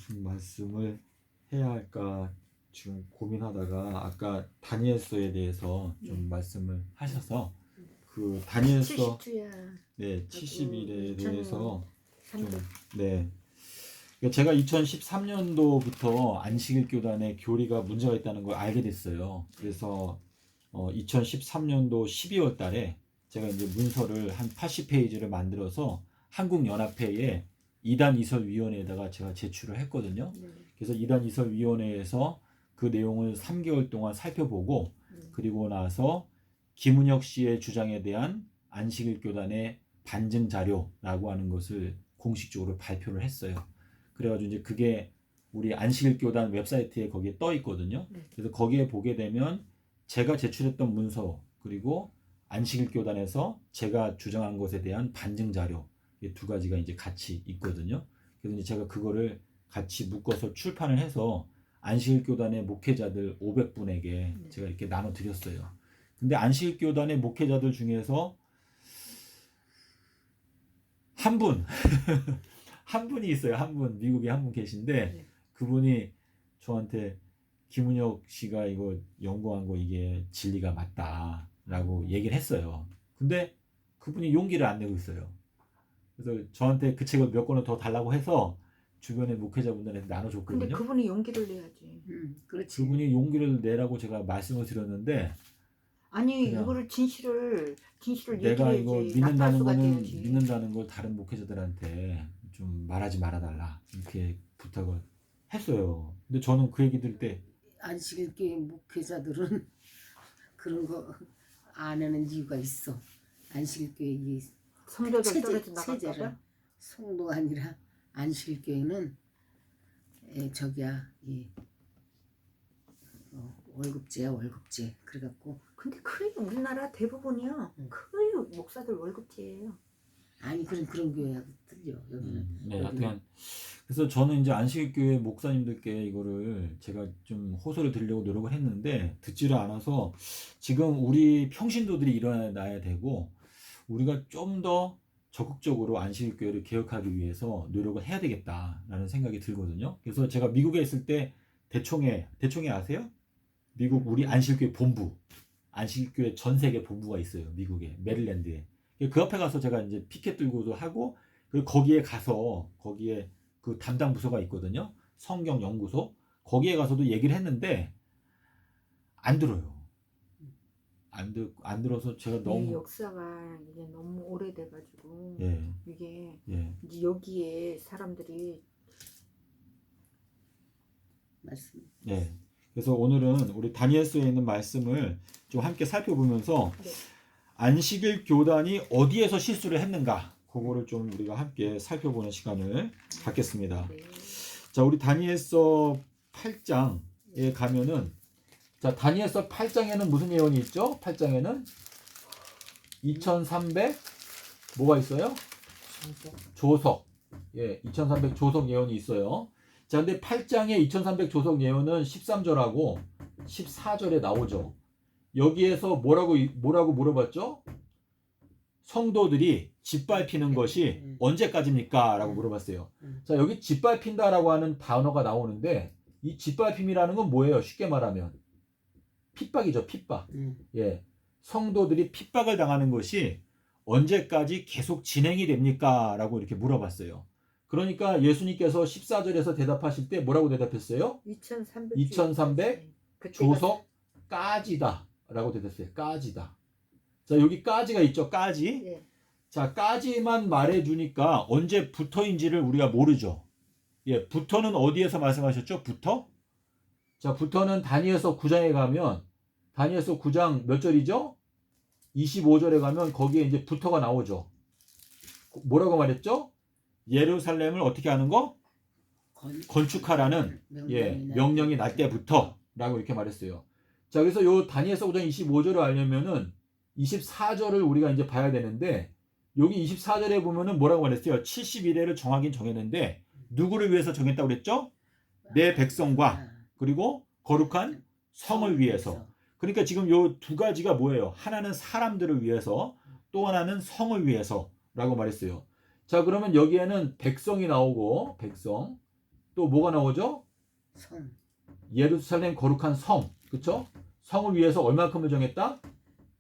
무슨 말씀을 해야 할까 지금 고민하다가 아까 다니엘서에 대해서 좀 말씀을 하셔서 그 다니엘서 70주야. 네 70일에 대해서 좀 300. 네. 제가 2013년도부터 안식일 교단의 교리가 문제가 있다는 걸 알게 됐어요. 그래서 2013년도 12월 달에 제가 이제 문서를 한 80페이지를 만들어서 한국연합회에 이단 이설위원회에다가 제가 제출을 했거든요. 그래서 이단 이설위원회에서 그 내용을 3개월 동안 살펴보고 그리고 나서 김은혁 씨의 주장에 대한 안식일 교단의 반증 자료라고 하는 것을 공식적으로 발표를 했어요. 그래가지고 이제 그게 우리 안식일 교단 웹사이트에 거기에 떠 있거든요. 그래서 거기에 보게 되면 제가 제출했던 문서 그리고 안식일 교단에서 제가 주장한 것에 대한 반증 자료 이 두 가지가 이제 같이 있거든요. 그래서 이제 제가 그거를 같이 묶어서 출판을 해서 안식일 교단의 목회자들 500분에게 제가 이렇게 나눠 드렸어요. 근데 안식일 교단의 목회자들 중에서 한 분, 한 분이 있어요. 한 분, 미국에 한 분 계신데 그분이 저한테 김은혁 씨가 이거 연구한 거 이게 진리가 맞다라고 얘기를 했어요. 근데 그분이 용기를 안 내고 있어요. 그래서 저한테 그 책을 몇 권을 더 달라고 해서 주변의 목회자분들한테 나눠줬거든요. 근데 그분이 용기를 내야지. 그렇지. 그분이 용기를 내라고 제가 말씀을 드렸는데 아니 그냥 이거를 진실을 내가 얘기해야지. 이거 믿는다는 낙타수가 거는 돼야지. 믿는다는 걸 다른 목회자들한테 좀 말하지 말아달라 이렇게 부탁을 했어요. 근데 저는 그 얘기 들을 때 안식일 교회 목회자들은 그런 거 안 하는 이유가 있어. 안식일 교회 이 성도들 떨어져 나갈까 체제를 봐? 성도가 아니라 안식일 교회는 저기야 이 월급제야 월급제. 그래갖고 근데 거의 우리나라 대부분이요. 응. 거의 목사들 월급제예요. 아니 그런 교회하고 틀려 여기는. 네, 여기는. 하여튼 그래서 저는 이제 안식일 교회 목사님들께 이거를 제가 좀 호소를 드리려고 노력을 했는데 듣지를 않아서 지금 우리 평신도들이 일어나야 되고 우리가 좀 더 적극적으로 안식일 교회를 개혁하기 위해서 노력을 해야 되겠다라는 생각이 들거든요. 그래서 제가 미국에 있을 때 대총회 아세요? 미국 우리 안식일교회 본부, 안식일교회 전 세계 본부가 있어요. 미국에 메릴랜드에. 그 앞에 가서 제가 이제 피켓 들고도 하고 그리고 거기에 가서 거기에 그 담당 부서가 있거든요. 성경 연구소. 거기에 가서도 얘기를 했는데 안 들어요. 안 들어서 제가 이 너무 역사가 이게 너무 오래돼가지고 예. 이게 예. 이제 여기에 사람들이 말씀. 네. 그래서 오늘은 우리 다니엘서에 있는 말씀을 좀 함께 살펴보면서 네. 안식일 교단이 어디에서 실수를 했는가 그거를 좀 우리가 함께 살펴보는 시간을 갖겠습니다. 네. 자, 우리 다니엘서 8장에 가면은 자, 다니엘서 8장에는 무슨 예언이 있죠? 8장에는 2300 뭐가 있어요? 조석. 예, 2300 조석 예언이 있어요. 자, 근데 8장의 2300 조석 예언은 13절하고 14절에 나오죠. 여기에서 뭐라고 물어봤죠? 성도들이 짓밟히는 것이 언제까지입니까? 라고 물어봤어요. 자, 여기 짓밟힌다라고 하는 단어가 나오는데 이 짓밟힘이라는 건 뭐예요? 쉽게 말하면 핍박이죠, 핍박. 예, 성도들이 핍박을 당하는 것이 언제까지 계속 진행이 됩니까? 라고 이렇게 물어봤어요. 그러니까 예수님께서 14절에서 대답하실 때 뭐라고 대답했어요? 2300 조석까지다 라고 대답했어요. 까지다. 자, 여기 까지가 있죠. 까지. 네. 자, 까지만 말해주니까 언제부터인지를 우리가 모르죠. 예, 부터는 어디에서 말씀하셨죠? 부터? 자, 부터는 다니엘서 9장에 가면 다니엘서 9장 몇 절이죠? 25절에 가면 거기에 이제 부터가 나오죠. 뭐라고 말했죠? 예루살렘을 어떻게 하는 거? 건축하라는 명령이 날 때부터 라고 이렇게 말했어요. 자, 그래서 요 다니엘서 9장 25절을 알려면은 24절을 우리가 이제 봐야 되는데 여기 24절에 보면은 뭐라고 말했어요? 70일에를 정하긴 정했는데 누구를 위해서 정했다고 그랬죠? 내 백성과 그리고 거룩한 성을 위해서. 그러니까 지금 요 두 가지가 뭐예요? 하나는 사람들을 위해서 또 하나는 성을 위해서 라고 말했어요. 자, 그러면 여기에는 백성이 나오고 백성 또 뭐가 나오죠? 성. 예루살렘 거룩한 성. 그쵸? 성을 위해서 얼마큼을 정했다?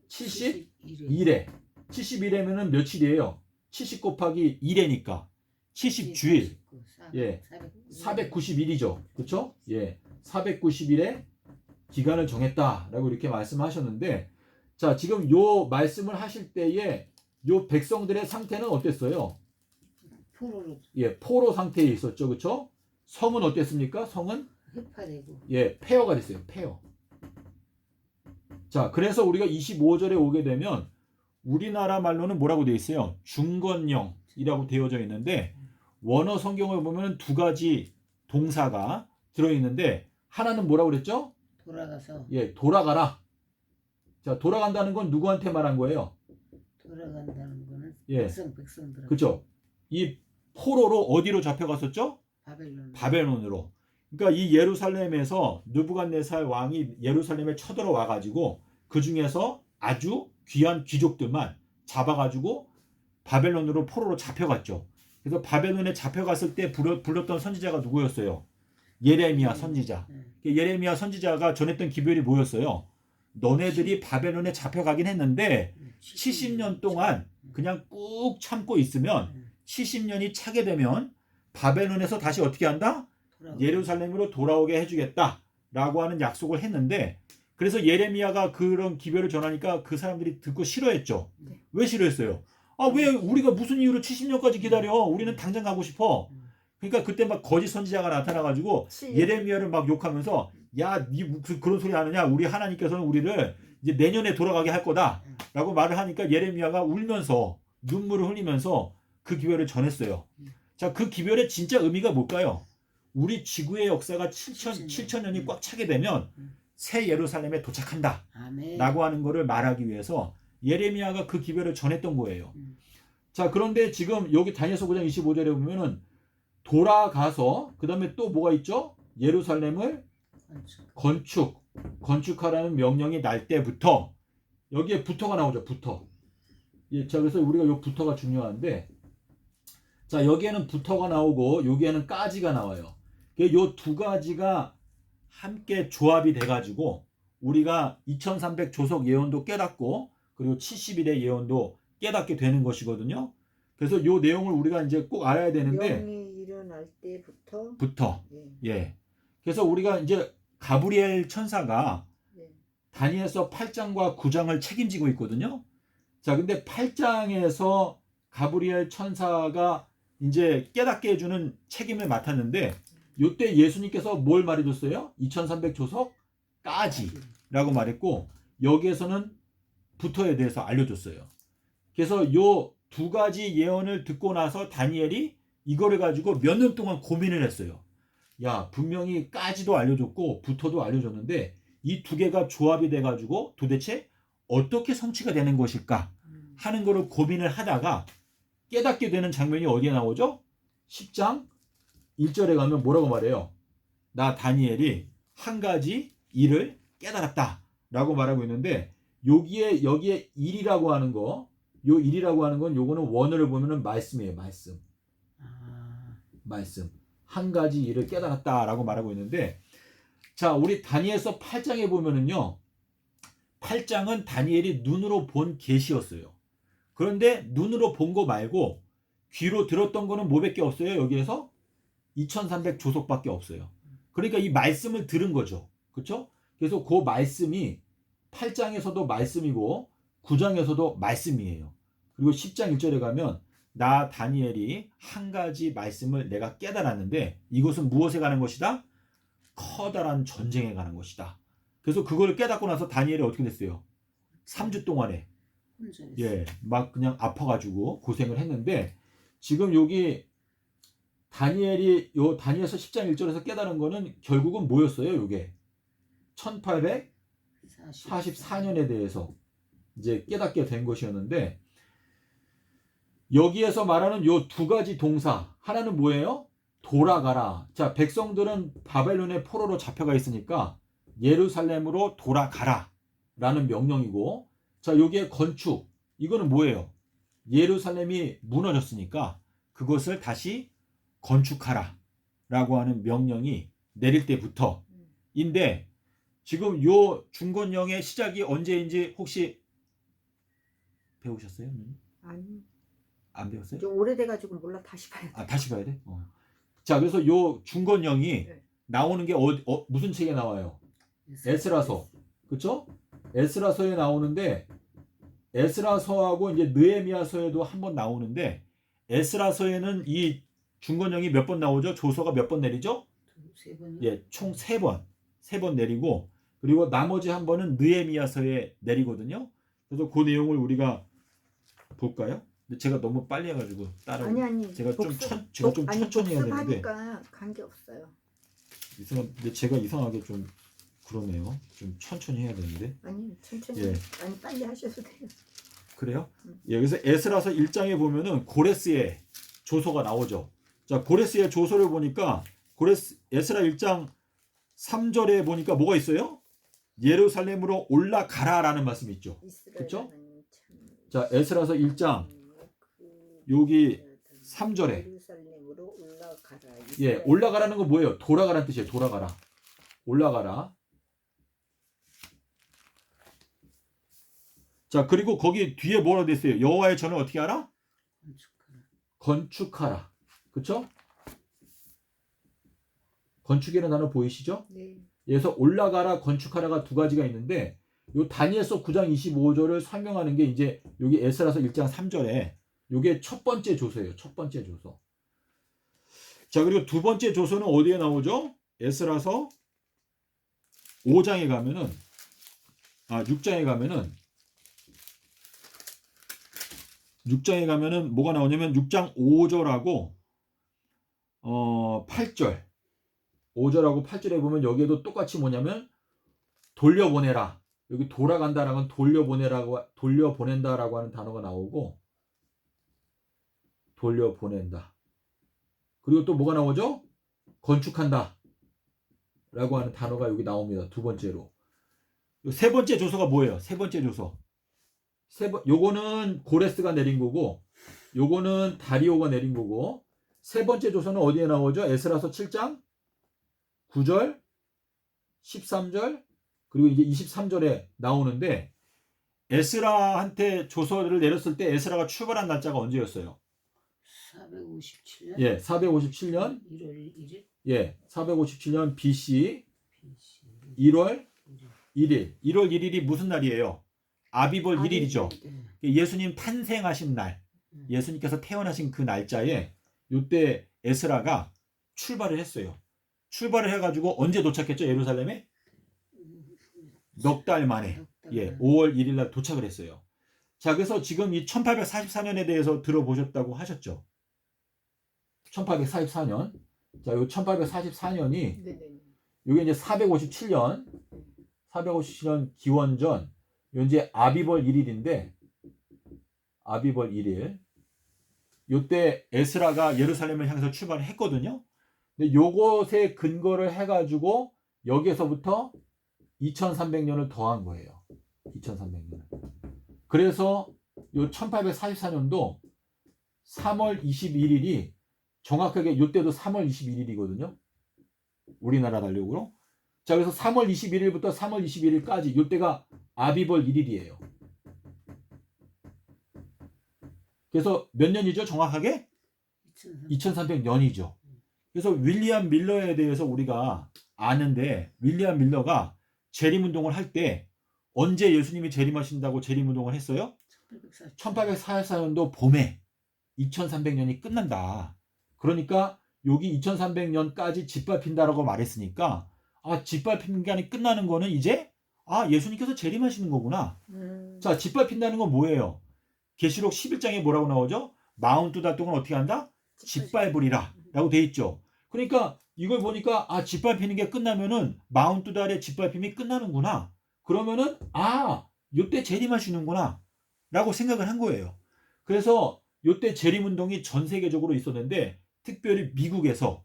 71회. 71회. 71회면은 며칠이에요? 70 곱하기 1회니까 70주일. 예. 490일이죠. 그쵸? 예. 490일의 기간을 정했다라고 이렇게 말씀하셨는데, 자, 지금 요 말씀을 하실 때에 요 백성들의 상태는 어땠어요? 포로로 예, 포로 상태에 있었죠. 그쵸? 성은 어땠습니까? 성은 흡파되고. 예, 폐허가 됐어요. 폐허. 자, 그래서 우리가 25절에 오게 되면 우리나라 말로는 뭐라고 되어 있어요? 중건령이라고 되어져 있는데, 원어 성경을 보면 두 가지 동사가 들어 있는데, 하나는 뭐라고 그랬죠? 돌아가서. 예, 돌아가라. 자, 돌아간다는 건 누구한테 말한 거예요? 돌아간다는 거는 예. 백성들. 그죠? 이 포로로 어디로 잡혀갔었죠? 바벨론. 바벨론으로. 그러니까 이 예루살렘에서 느부갓네살 왕이 예루살렘에 쳐들어와 가지고 그 중에서 아주 귀한 귀족들만 잡아가지고 바벨론으로 포로로 잡혀갔죠. 그래서 바벨론에 잡혀갔을 때 불렀던 선지자가 누구였어요? 예레미야 선지자. 예레미야 선지자가 전했던 기별이 뭐였어요? 너네들이 바벨론에 잡혀가긴 했는데 70년 동안 그냥 꾹 참고 있으면 70년이 차게 되면 바벨론에서 다시 어떻게 한다? 예루살렘으로 돌아오게 해주겠다 라고 하는 약속을 했는데, 그래서 예레미야가 그런 기별을 전하니까 그 사람들이 듣고 싫어했죠. 네. 왜 싫어했어요? 아, 왜 우리가 무슨 이유로 70년까지 기다려? 우리는 당장 가고 싶어. 그러니까 그때 막 거짓 선지자가 나타나가지고 예레미야를 막 욕하면서, 야, 니 그런 소리 하느냐? 우리 하나님께서는 우리를 이제 내년에 돌아가게 할 거다 라고 말을 하니까 예레미야가 울면서 눈물을 흘리면서 그 기별을 전했어요. 자, 그 기별의 진짜 의미가 뭘까요? 우리 지구의 역사가 7천년이 꽉 차게 되면 새 예루살렘에 도착한다 아멘. 라고 하는 것을 말하기 위해서 예레미야가 그 기별을 전했던 거예요. 자, 그런데 지금 여기 다니엘서 9장 25절에 보면은 돌아가서 그 다음에 또 뭐가 있죠? 예루살렘을 건축하라는 명령이 날 때부터, 여기에 부터가 나오죠. 부터. 예, 자, 그래서 우리가 요 부터가 중요한데, 자, 여기에는 부터가 나오고 여기에는 까지가 나와요. 요 두 가지가 함께 조합이 돼가지고 우리가 2300 조석 예언도 깨닫고 그리고 70일의 예언도 깨닫게 되는 것이거든요. 그래서 요 내용을 우리가 이제 꼭 알아야 되는데, 영이 일어날 때부터 부터. 예. 예. 그래서 우리가 이제 가브리엘 천사가 예. 다니엘서 8장과 9장을 책임지고 있거든요. 자, 근데 8장에서 가브리엘 천사가 이제 깨닫게 해주는 책임을 맡았는데, 이때 예수님께서 뭘 말해줬어요? 2300 조석까지라고 말했고, 여기에서는 부터에 대해서 알려줬어요. 그래서 요 두 가지 예언을 듣고 나서 다니엘이 이거를 가지고 몇 년 동안 고민을 했어요. 야, 분명히 까지도 알려줬고 부터도 알려줬는데 이 두 개가 조합이 돼가지고 도대체 어떻게 성취가 되는 것일까 하는 거를 고민을 하다가 깨닫게 되는 장면이 어디에 나오죠? 10장 1절에 가면 뭐라고 말해요? 나 다니엘이 한 가지 일을 깨달았다 라고 말하고 있는데, 여기에 일이라고 하는 거, 요 일이라고 하는 건 요거는 원어를 보면은 말씀이에요. 말씀. 한 가지 일을 깨달았다 라고 말하고 있는데, 자, 우리 다니엘서 8장에 보면은요, 8장은 다니엘이 눈으로 본 계시였어요. 그런데 눈으로 본 거 말고 귀로 들었던 거는 뭐밖에 없어요. 여기에서 2300 조석밖에 없어요. 그러니까 이 말씀을 들은 거죠. 그렇죠? 그래서 그 말씀이 8장에서도 말씀이고 9장에서도 말씀이에요. 그리고 10장 1절에 가면 나 다니엘이 한 가지 말씀을 내가 깨달았는데 이것은 무엇에 관한 것이다? 커다란 전쟁에 관한 것이다. 그래서 그걸 깨닫고 나서 다니엘이 어떻게 됐어요? 3주 동안에 막 그냥 아파가지고 고생을 했는데, 지금 여기 다니엘이 요 다니엘서 10장 1절에서 깨달은 거는 결국은 뭐였어요? 요게 1844년에 대해서 이제 깨닫게 된 것이었는데, 여기에서 말하는 요 두 가지 동사, 하나는 뭐예요? 돌아가라. 자, 백성들은 바벨론의 포로로 잡혀가 있으니까 예루살렘으로 돌아가라 라는 명령이고, 자, 여기에 건축, 이거는 뭐예요? 예루살렘이 무너졌으니까 그것을 다시 건축하라 라고 하는 명령이 내릴 때부터인데 지금 요 중건령의 시작이 언제인지 혹시 배우셨어요? 아니 안 배웠어요? 좀 오래돼가지고 몰라. 다시 봐야 돼. 아, 다시 봐야 돼? 자, 그래서 요 중건령이 네. 나오는 게 무슨 책에 나와요? 에스라서. 그쵸? 에스라서에 나오는데 에스라서하고 이제 느헤미야서에도 한번 나오는데 에스라서에는 이 중건령이 몇 번 나오죠? 조서가 몇 번 내리죠? 세 번. 예, 총 3번. 3번 내리고 그리고 나머지 한 번은 느헤미야서에 내리거든요. 그래서 그 내용을 우리가 볼까요? 근데 제가 너무 빨리 해가지고 아니 제가 복습, 좀 천천히 해야 되는데 복습하니까 관계 없어요. 근데 제가 이상하게 좀 그러네요. 좀 천천히 해야 되는데. 아니 천천히. 예. 아니 빨리 하셔도 돼요. 그래요? 예, 그래서 에스라서 1장에 보면은 고레스의 조서가 나오죠. 자, 고레스의 조서를 보니까 에스라 1장 3절에 보니까 뭐가 있어요? 예루살렘으로 올라가라라는 말씀이 있죠. 그쵸? 자, 에스라서 1장 여기 3절에 예루살렘으로 올라가라. 예, 올라가라는 건 뭐예요? 돌아가라는 뜻이에요. 돌아가라. 올라가라. 자, 그리고 거기 뒤에 뭐라 돼 있어요? 여호와의 전을 어떻게 하라? 건축하라. 그쵸? 건축이라는 단어 보이시죠? 네. 그래서 올라가라, 건축하라가 두 가지가 있는데 요 다니엘서 9장 25절을 설명하는 게 이제 여기 에스라서 1장 3절에 요게 첫 번째 조서예요. 첫 번째 조서. 자, 그리고 두 번째 조서는 어디에 나오죠? 에스라서 5장에 가면은 6장에 가면은 뭐가 나오냐면 6장 5절하고 8절 5절하고 8절에 보면 여기에도 똑같이 뭐냐면 돌려보내라. 여기 돌아간다라는 돌려보낸다라고 하는 단어가 나오고 돌려보낸다. 그리고 또 뭐가 나오죠? 건축한다 라고 하는 단어가 여기 나옵니다. 두 번째로. 세 번째 조서가 뭐예요? 세 번째 조서. 요거는 고레스가 내린 거고 요거는 다리오가 내린 거고 세 번째 조서는 어디에 나오죠? 에스라서 7장 9절 13절 그리고 이제 23절에 나오는데 에스라한테 조서를 내렸을 때 에스라가 출발한 날짜가 언제였어요? 457년? 예, 457년 1월 1일? 예, 457년 BC 1월 1일. 1월 1일이 무슨 날이에요? 아비벌 1일이죠. 예수님 탄생하신 날. 예수님께서 태어나신 그 날짜에 이때 에스라가 출발을 했어요. 출발을 해가지고 언제 도착했죠? 예루살렘에? 넉 달 만에. 예, 5월 1일 날 도착을 했어요. 자, 그래서 지금 이 1844년에 대해서 들어보셨다고 하셨죠? 1844년. 자, 요 1844년이 요게 이제 457년 기원전 요 이제 아비벌 1일인데 아비벌 1일 요때 에스라가 예루살렘을 향해서 출발을 했거든요. 근데 요것에 근거를 해가지고 여기에서부터 2300년을 더한 거예요. 2300년을. 그래서 요 1844년도 3월 21일이 정확하게 요때도 3월 21일이거든요. 우리나라 달력으로. 자, 그래서 3월 21일부터 3월 21일까지 요때가 아비벌 1일이에요. 그래서 몇 년이죠? 정확하게? 2300년이죠. 그래서 윌리엄 밀러에 대해서 우리가 아는데 윌리엄 밀러가 재림운동을 할 때 언제 예수님이 재림하신다고 재림운동을 했어요? 1844년도 봄에 2300년이 끝난다. 그러니까 여기 2300년까지 짓밟힌다라고 말했으니까 짓밟힌 기간이 끝나는 거는 이제 예수님께서 재림하시는 거구나. 자, 짓밟힌다는 건 뭐예요? 계시록 11장에 뭐라고 나오죠? 42달 동안 어떻게 한다? 짓밟으리라 라고 돼 있죠. 그러니까 이걸 보니까 짓밟히는 게 끝나면은 42달의 짓밟힘이 끝나는구나. 그러면은 요때 재림하시는구나 라고 생각을 한 거예요. 그래서 요때 재림운동이 전 세계적으로 있었는데 특별히 미국에서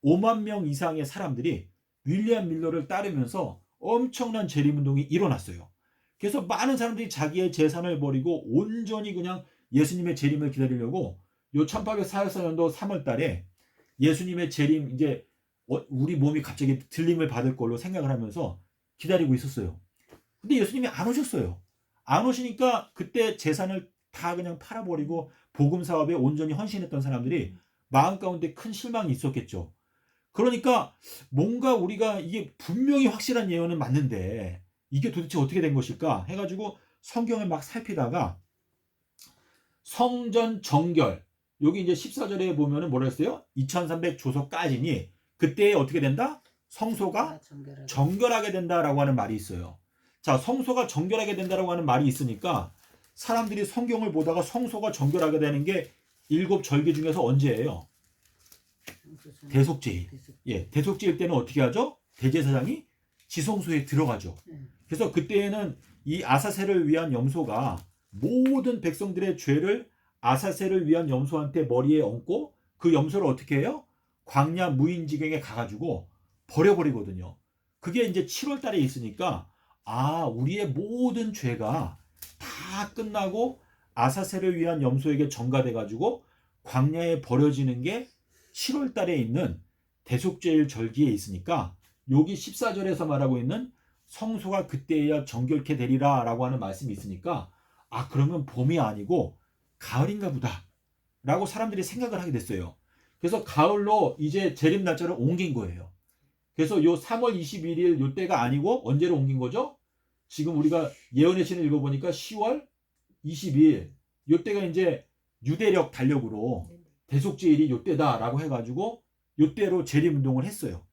5만 명 이상의 사람들이 윌리엄 밀러를 따르면서 엄청난 재림운동이 일어났어요. 그래서 많은 사람들이 자기의 재산을 버리고 온전히 그냥 예수님의 재림을 기다리려고 요 1844년도 3월 달에 예수님의 재림 이제 우리 몸이 갑자기 들림을 받을 걸로 생각을 하면서 기다리고 있었어요. 근데 예수님이 안 오셨어요. 안 오시니까 그때 재산을 다 그냥 팔아버리고 복음 사업에 온전히 헌신했던 사람들이 마음 가운데 큰 실망이 있었겠죠. 그러니까 뭔가 우리가 이게 분명히 확실한 예언은 맞는데 이게 도대체 어떻게 된 것일까 해가지고 성경을 막 살피다가 성전 정결, 여기 이제 14절에 보면은 뭐라 했어요? 2300 조석까지니 그때 어떻게 된다? 성소가 정결하게 된다라고 하는 말이 있어요. 자, 성소가 정결하게 된다라고 하는 말이 있으니까 사람들이 성경을 보다가 성소가 정결하게 되는 게 7절기 중에서 언제예요? 대속제일. 예, 대속제일 때는 어떻게 하죠? 대제사장이 지성소에 들어가죠. 그래서 그때에는 이 아사셀을 위한 염소가 모든 백성들의 죄를 아사셀을 위한 염소한테 머리에 얹고 그 염소를 어떻게 해요? 광야 무인지경에 가가지고 버려버리거든요. 그게 이제 7월 달에 있으니까 우리의 모든 죄가 다 끝나고 아사셀을 위한 염소에게 전가돼가지고 광야에 버려지는 게 7월 달에 있는 대속죄일 절기에 있으니까 여기 14절에서 말하고 있는 성소가 그때야 정결케 되리라 라고 하는 말씀이 있으니까 그러면 봄이 아니고 가을인가 보다 라고 사람들이 생각을 하게 됐어요. 그래서 가을로 이제 재림 날짜를 옮긴 거예요. 그래서 요 3월 21일 요 때가 아니고 언제로 옮긴 거죠? 지금 우리가 예언의 신을 읽어보니까 10월 22일 요 때가 이제 유대력 달력으로 대속제일이 요 때다라고 해가지고 요 때로 재림운동을 했어요.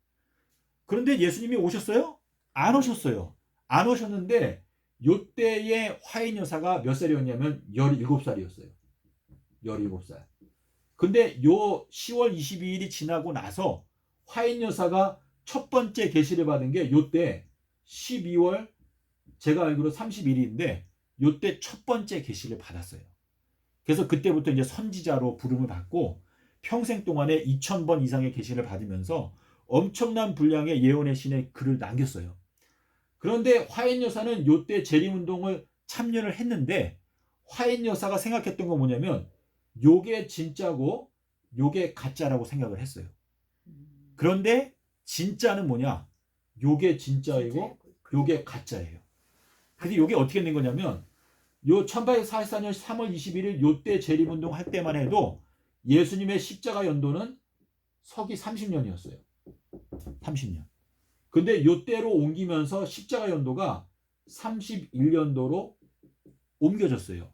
그런데 예수님이 오셨어요? 안 오셨어요. 안 오셨는데 요 때의 화인 여사가 몇 살이었냐면 17살이었어요. 17살. 근데 요 10월 22일이 지나고 나서 화인 여사가 첫 번째 계시를 받은 게 요 때 12월 제가 알기로 31일인데 요 때 첫 번째 계시를 받았어요. 그래서 그때부터 이제 선지자로 부름을 받고 평생 동안에 2000번 이상의 계시를 받으면서 엄청난 분량의 예언의 신의 글을 남겼어요. 그런데 화인 여사는 요 때 재림운동을 참여를 했는데 화인 여사가 생각했던 건 뭐냐면 요게 진짜고 요게 가짜라고 생각을 했어요. 그런데 진짜는 뭐냐? 요게 진짜이고 요게 가짜예요. 근데 요게 어떻게 된 거냐면 요 1844년 3월 21일 요 때 재림운동 할 때만 해도 예수님의 십자가 연도는 서기 30년이었어요. 30년. 근데 요 때로 옮기면서 십자가 연도가 31년도로 옮겨졌어요.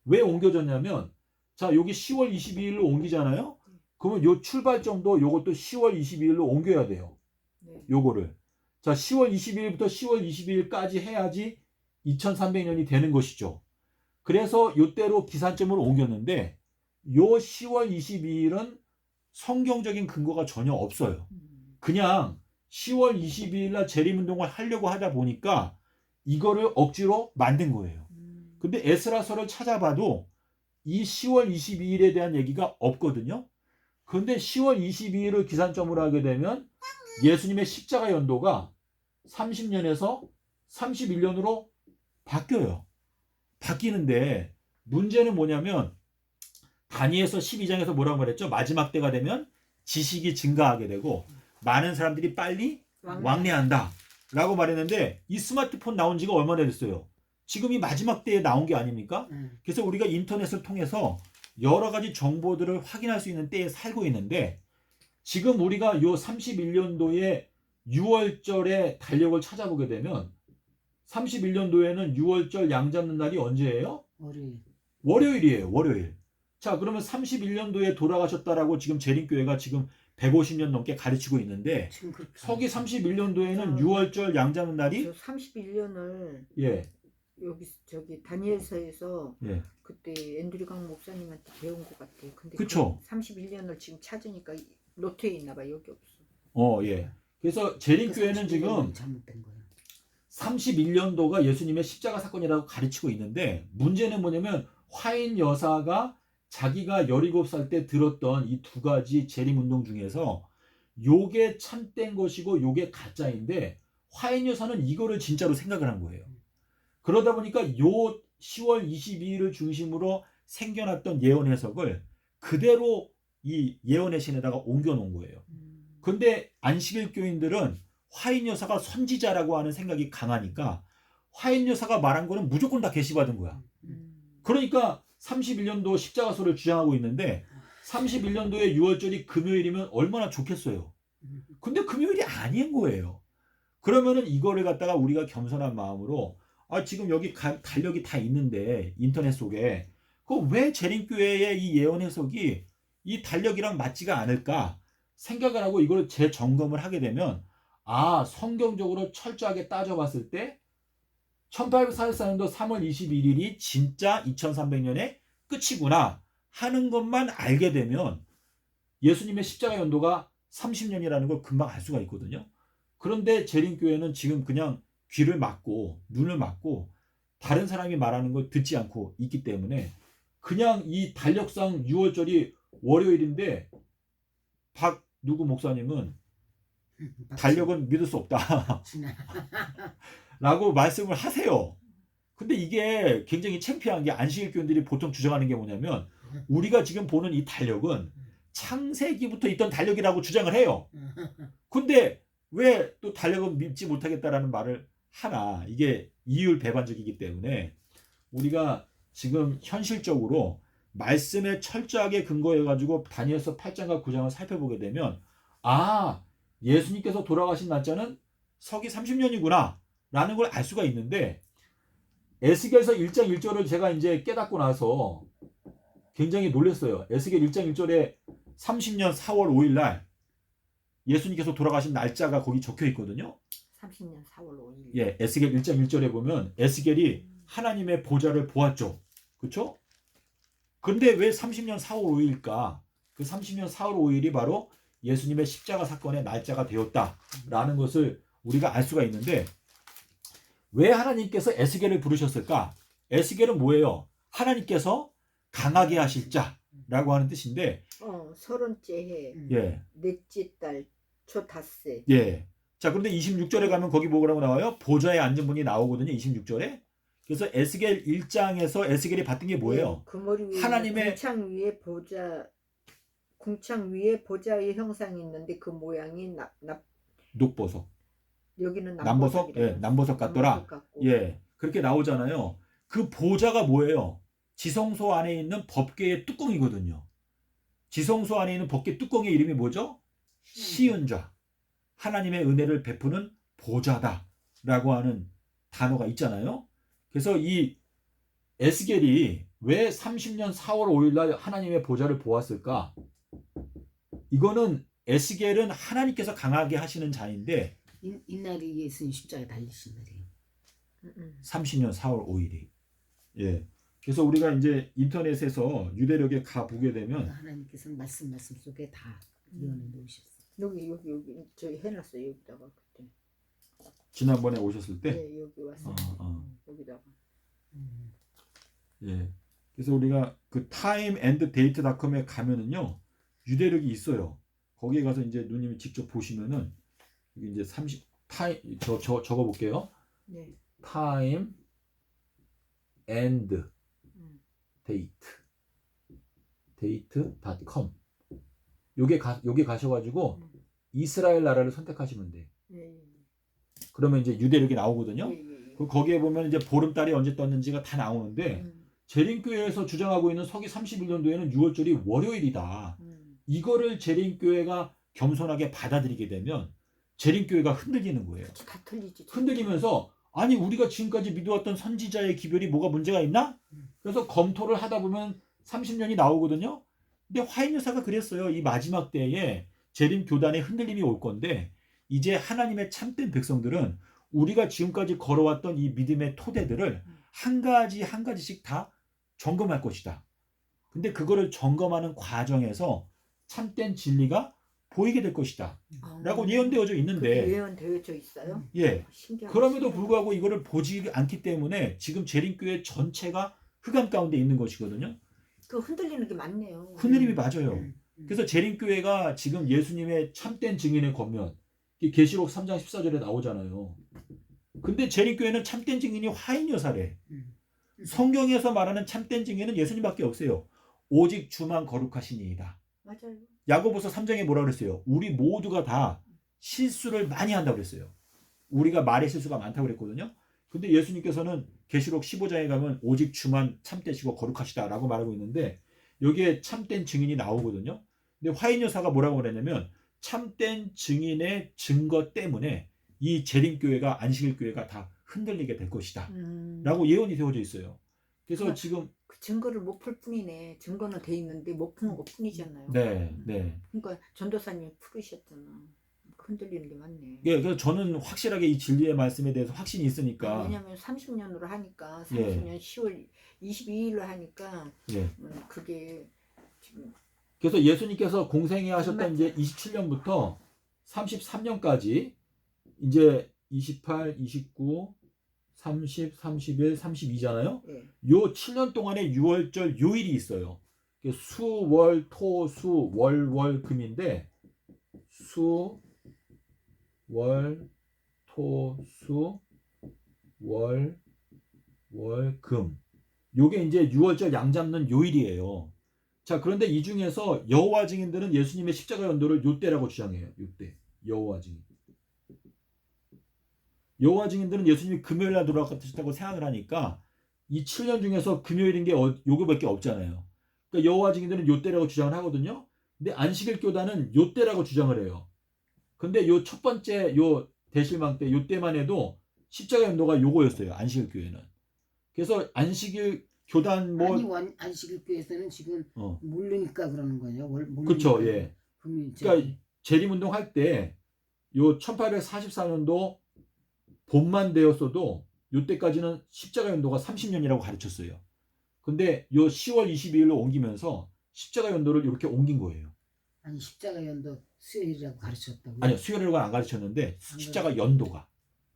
왜 옮겨졌냐면 자, 여기 10월 22일로 옮기잖아요. 그러면 요 출발점도 요것도 10월 22일로 옮겨야 돼요. 요거를. 자, 10월 22일부터 10월 22일까지 해야지 2300년이 되는 것이죠. 그래서 요때로 기산점을 옮겼는데 요 10월 22일은 성경적인 근거가 전혀 없어요. 그냥 10월 22일 날 재림운동을 하려고 하다 보니까 이거를 억지로 만든 거예요. 근데 에스라서를 찾아봐도 이 10월 22일에 대한 얘기가 없거든요. 그런데 10월 22일을 기산점으로 하게 되면 예수님의 십자가 연도가 30년에서 31년으로 바뀌어요. 바뀌는데 문제는 뭐냐면 다니엘서 12장에서 뭐라고 말했죠? 마지막 때가 되면 지식이 증가하게 되고 많은 사람들이 빨리 왕래한다 라고 말했는데 이 스마트폰 나온 지가 얼마나 됐어요? 지금 이 마지막 때에 나온 게 아닙니까? 그래서 우리가 인터넷을 통해서 여러 가지 정보들을 확인할 수 있는 때에 살고 있는데 지금 우리가 요 31년도에 6월절의 달력을 찾아보게 되면 31년도에는 6월절 양 잡는 날이 언제예요? 월요일이에요. 월요일. 자, 그러면 31년도에 돌아가셨다라고 지금 재림교회가 지금 150년 넘게 가르치고 있는데 서기 31년도에는 6월절 양 잡는 날이 31년을 여기 저기 다니엘서에서 그때 앤드류 강 목사님한테 배운 것 같아요. 근데 그쵸? 31년을 지금 찾으니까 노트에 있나 봐. 여기 없어. 그래서 재림교회는 지금 31년도가 예수님의 십자가 사건이라고 가르치고 있는데 문제는 뭐냐면 화인 여사가 자기가 17살 때 들었던 이 두 가지 재림운동 중에서 요게 참된 것이고 요게 가짜인데 화인 여사는 이거를 진짜로 생각을 한 거예요. 그러다 보니까 요 10월 22일을 중심으로 생겨났던 예언 해석을 그대로 이 예언의 신에다가 옮겨 놓은 거예요. 근데 안식일 교인들은 화인 여사가 선지자라고 하는 생각이 강하니까 화인 여사가 말한 거는 무조건 다 계시받은 거야. 그러니까 31년도 십자가서를 주장하고 있는데 31년도에 6월절이 금요일이면 얼마나 좋겠어요. 근데 금요일이 아닌 거예요. 그러면은 이거를 갖다가 우리가 겸손한 마음으로 지금 여기 달력이 다 있는데 인터넷 속에 그 왜 재림교회의 이 예언 해석이 이 달력이랑 맞지가 않을까 생각을 하고 이걸 재점검을 하게 되면 성경적으로 철저하게 따져봤을 때 1844년도 3월 21일이 진짜 2300년의 끝이구나 하는 것만 알게 되면 예수님의 십자가 연도가 30년이라는 걸 금방 알 수가 있거든요. 그런데 재림교회는 지금 그냥 귀를 막고 눈을 막고 다른 사람이 말하는 걸 듣지 않고 있기 때문에 그냥 이 달력상 6월절이 월요일인데 누구 목사님은 달력은 믿을 수 없다 라고 말씀을 하세요. 근데 이게 굉장히 창피한 게 안식일 교인들이 보통 주장하는 게 뭐냐면 우리가 지금 보는 이 달력은 창세기부터 있던 달력이라고 주장을 해요. 근데 왜 또 달력은 믿지 못하겠다라는 말을 하나. 이게 이율배반적이기 때문에 우리가 지금 현실적으로 말씀에 철저하게 근거해가지고 다니엘서 8장과 9장을 살펴보게 되면 예수님께서 돌아가신 날짜는 서기 30년이구나 라는 걸 알 수가 있는데 에스겔서 1장 1절을 제가 이제 깨닫고 나서 굉장히 놀랐어요. 에스겔 1장 1절에 30년 4월 5일 날 예수님께서 돌아가신 날짜가 거기 적혀 있거든요. 30년 4월 5일. 예, 에스겔 1장 1절에 보면 에스겔이 하나님의 보좌를 보았죠. 그렇죠? 그런데 왜 30년 4월 5일일까? 그 30년 4월 5일이 바로 예수님의 십자가 사건의 날짜가 되었다라는 것을 우리가 알 수가 있는데 왜 하나님께서 에스겔을 부르셨을까? 에스겔은 뭐예요? 하나님께서 강하게 하실 자라고 하는 뜻인데 30째 해 예. 넷째 달 초 닷새. 예. 자, 그런데 26절에 가면 거기 뭐라고 나와요? 보좌에 앉은 분이 나오거든요. 26절에. 그래서 에스겔 1장에서 에스겔이 봤던 게 뭐예요? 그 머리 위에 하나님의 궁창 위에 보좌의 형상이 있는데 그 모양이 녹보석. 여기는 남보석? 예, 남보석 같더라. 예. 그렇게 나오잖아요. 그 보좌가 뭐예요? 지성소 안에 있는 법궤의 뚜껑이거든요. 지성소 안에 있는 법궤 뚜껑의 이름이 뭐죠? 시은좌. 하나님의 은혜를 베푸는 보좌다라고 하는 단어가 있잖아요. 그래서 이 에스겔이 왜 30년 4월 5일 날 하나님의 보좌를 보았을까? 이거는 에스겔은 하나님께서 강하게 하시는 자인데 이날이 예수님 십자가에 달리신 날이에요. 30년 4월 5일이. 예. 그래서 우리가 이제 인터넷에서 유대력에 가 보게 되면 하나님께서는 말씀 속에 다 예언해 놓으셨어요. 여기 저기 해놨어요. 여기다가 그때. 지난번에 오셨을 때. 네, 여기 왔어요. 여기다가. 예. 그래서 우리가 그 timeanddate.com에 가면은요 유대력이 있어요. 거기에 가서 이제 누님이 직접 보시면은 여기 이제 적어 볼게요. 네. time and date.com 요게 가셔가지고 이스라엘 나라를 선택하시면 돼. 그러면 이제 유대력이 나오거든요. 거기에 보면 이제 보름달이 언제 떴는지가 다 나오는데 재림교회에서 주장하고 있는 서기 31년도에는 6월절이 월요일이다. 이거를 재림교회가 겸손하게 받아들이게 되면 재림교회가 흔들리는 거예요. 다 틀리지. 흔들리면서 아니 우리가 지금까지 믿어왔던 선지자의 기별이 뭐가 문제가 있나? 그래서 검토를 하다 보면 30년이 나오거든요. 근데 화인 여사가 그랬어요. 이 마지막 때에 재림 교단의 흔들림이 올 건데 이제 하나님의 참된 백성들은 우리가 지금까지 걸어왔던 이 믿음의 토대들을 한 가지씩 다 점검할 것이다. 근데 그거를 점검하는 과정에서 참된 진리가 보이게 될 것이다. 라고 예언되어져 있는데 예언되어져 있어요? 예. 그럼에도 불구하고 이거를 보지 않기 때문에 지금 재림교회 전체가 흑암 가운데 있는 것이거든요. 그 흔들리는 게 맞네요. 흔들림이 맞아요. 그래서 재림교회가 지금 예수님의 참된 증인의 겉면 계시록 3장 14절에 나오잖아요. 근데 재림교회는 참된 증인이 화인 여사래. 성경에서 말하는 참된 증인은 예수님밖에 없어요. 오직 주만 거룩하시니이다. 맞아요. 야고보서 3장에 뭐라 그랬어요? 우리 모두가 다 실수를 많이 한다고 그랬어요. 우리가 말의 실수가 많다고 그랬거든요. 근데 예수님께서는 계시록 15장에 가면 오직 주만 참되시고 거룩하시다라고 말하고 있는데 여기에 참된 증인이 나오거든요. 근데 화인 여사가 뭐라고 그랬냐면 참된 증인의 증거 때문에 이 재림교회가 안식일 교회가 다 흔들리게 될 것이다 라고 예언이 되어져 있어요. 그래서 지금 그 증거를 못 풀 뿐이네. 증거는 돼 있는데 못 푸는 것 뿐이잖아요. 네. 그러니까 전도사님이 풀으셨잖아. 흔들리는 게 맞네. 예, 그래서 저는 확실하게 이 진리의 말씀에 대해서 확신이 있으니까. 왜냐면 30년으로 하니까 30년 10월 22일로 하니까 예. 그게 지금 그래서 예수님께서 공생애 하셨던 이제 27년부터 33년까지 이제 28, 29, 30, 31, 32잖아요. 예. 요 7년 동안에 6월절 요일이 있어요. 수, 월, 토, 수, 월, 월, 금인데 수, 월, 토, 수, 월, 월, 금. 요게 이제 6월절 양 잡는 요일이에요. 자, 그런데 이 중에서 여호와 증인들은 예수님의 십자가 연도를 요때라고 주장해요. 요때. 여호와 증인. 여호와 증인들은 예수님이 금요일 날 돌아가셨다고 생각을 하니까 이 7년 중에서 금요일인 게 요거밖에 없잖아요. 그러니까 여호와 증인들은 요때라고 주장을 하거든요. 근데 안식일 교단은 요때라고 주장을 해요. 근데 요 첫 번째 요 대실망 때 요때만 해도 십자가 연도가 요거였어요. 안식일 교회는. 그래서 안식일 교단 뭐 아니 안식일 교회에서는 지금 모르니까 그러는 거예요. 그렇죠. 예. 그러니까 재림운동 할 때 요 1844년도 봄만 되었어도 요때까지는 십자가 연도가 30년이라고 가르쳤어요. 근데 요 10월 22일로 옮기면서 십자가 연도를 이렇게 옮긴 거예요. 아니 십자가 연도 수요일이라고 가르쳤다고요? 아니요. 수요일은 안 가르쳤는데 십자가 연도가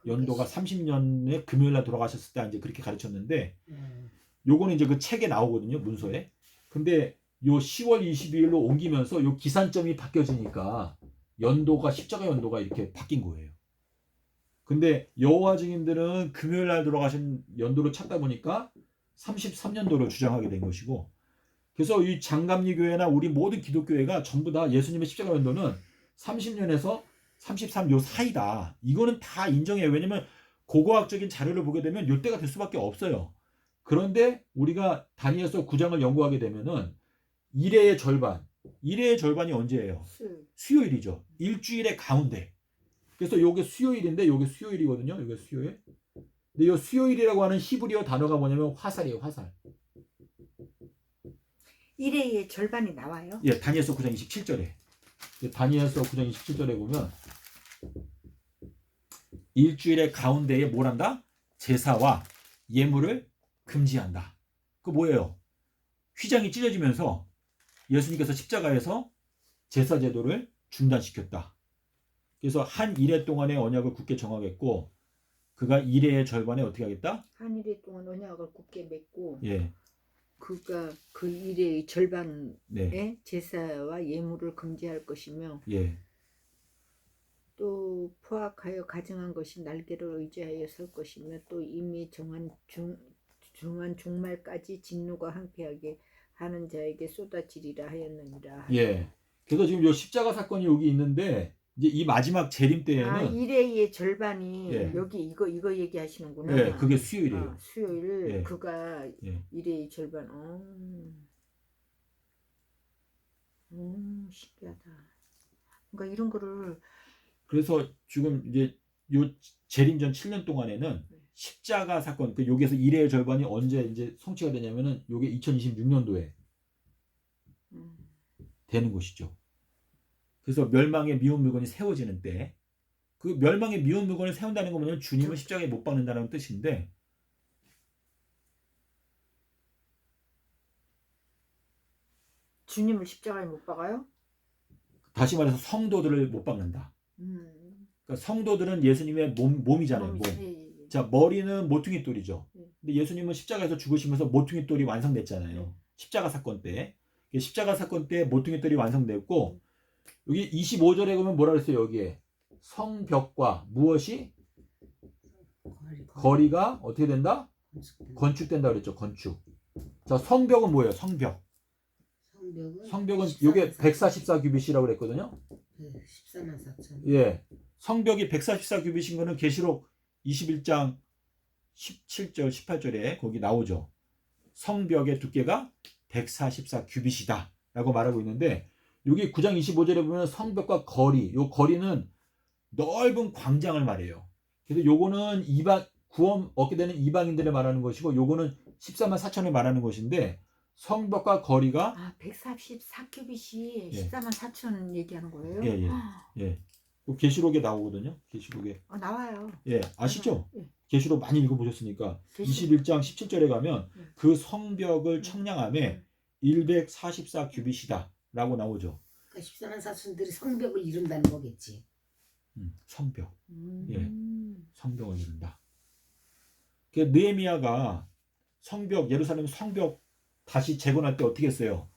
30년에 금요일 날 돌아가셨을 때 이제 그렇게 가르쳤는데 요거는 이제 그 책에 나오거든요. 문서에. 근데 요 10월 22일로 옮기면서 요 기산점이 바뀌어지니까 연도가 십자가 연도가 이렇게 바뀐 거예요. 근데 여호와 증인들은 금요일 날 돌아가신 연도를 찾다 보니까 33년도를 주장하게 된 것이고, 그래서 이 장감리 교회나 우리 모든 기독교회가 전부 다 예수님의 십자가 연도는 30년에서 33 요 사이다. 이거는 다 인정해요. 왜냐면 고고학적인 자료를 보게 되면 요때가 될 수밖에 없어요. 그런데 우리가 다니엘서 9장을 연구하게 되면은 일회의 절반이 언제예요? 수요일이죠. 일주일의 가운데. 그래서 요게 수요일인데 요게 수요일이거든요. 요게 수요일. 근데 요 수요일이라고 하는 히브리어 단어가 뭐냐면 화살이에요. 화살. 일회의 절반이 나와요? 예, 다니엘서 9장 27절에. 다니엘서 9장 27절에 보면 일주일의 가운데에 뭘 한다? 제사와 예물을 금지한다. 그 뭐예요? 휘장이 찢어지면서 예수님께서 십자가에서 제사 제도를 중단시켰다. 그래서 한 일회 동안의 언약을 굳게 정하겠고 그가 일회의 절반에 어떻게 하겠다? 한 일회 동안 언약을 굳게 맺고 예. 그가 그 일의 절반에 네. 제사와 예물을 금지할 것이며 예. 또 포악하여 가증한 것이 날개를 의지하여 설 것이며 또 이미 정한 종말까지 진노가 항폐하게 하는 자에게 쏟아지리라 하였느니라. 예. 그래서 지금 요 십자가 사건이 여기 있는데 이제 이 마지막 재림 때에는 일회의 절반이 예. 여기 이거 얘기하시는구나. 예, 그게 수요일이에요. 수요일 예. 그가 예. 일회의 절반. 신기하다. 그러니까 이런 거를 그래서 지금 이제 요 재림 전 7년 동안에는 십자가 사건 그 여기에서 일회의 절반이 언제 이제 성취가 되냐면은 요게 2026년도에 되는 것이죠. 그래서 멸망의 미운 물건이 세워지는 때, 그 멸망의 미운 물건을 세운다는 거 뭐냐면 주님을 십자가에 못 박는다는 뜻인데, 주님을 십자가에 못 박아요? 다시 말해서 성도들을 못 박는다. 그러니까 성도들은 예수님의 몸이잖아요. 몸. 예. 자, 머리는 모퉁이 돌이죠. 근데 예수님은 십자가에서 죽으시면서 모퉁이 돌이 완성됐잖아요. 십자가 사건 때. 십자가 사건 때 모퉁이 돌이 완성됐고, 여기 25절에 보면 뭐라 그랬어요? 여기에 성벽과 무엇이 거리가 어떻게 된다? 건축된다 그랬죠. 건축. 자, 성벽은 뭐예요? 성벽. 성벽은 요게 144 규빗이라고 그랬거든요. 14만 4천. 예. 성벽이 144 규빗인 거는 계시록 21장 17절 18절에 거기 나오죠. 성벽의 두께가 144 규빗이다 라고 말하고 있는데, 여기 9장 25절에 보면 성벽과 거리, 요 거리는 넓은 광장을 말해요. 그래서 요거는 구원 얻게 되는 이방인들을 말하는 것이고, 요거는 14만 4천을 말하는 것인데, 성벽과 거리가 144큐빗이 예. 14만 4천 얘기하는 거예요? 예. 예. 계시록에 나오거든요. 계시록에. 나와요. 예, 아시죠? 예. 계시록 많이 읽어보셨으니까 계시록. 21장 17절에 가면 예. 그 성벽을 청량함에 144 규빗이다 라고 나오죠. 그러니까 14만 4천들이 성벽을 이룬다는 거겠지. 성벽. 음. 예. 성벽을 이룬다. 그 느헤미야가 성벽, 예루살렘 성벽 다시 재건할 때 어떻게 했어요?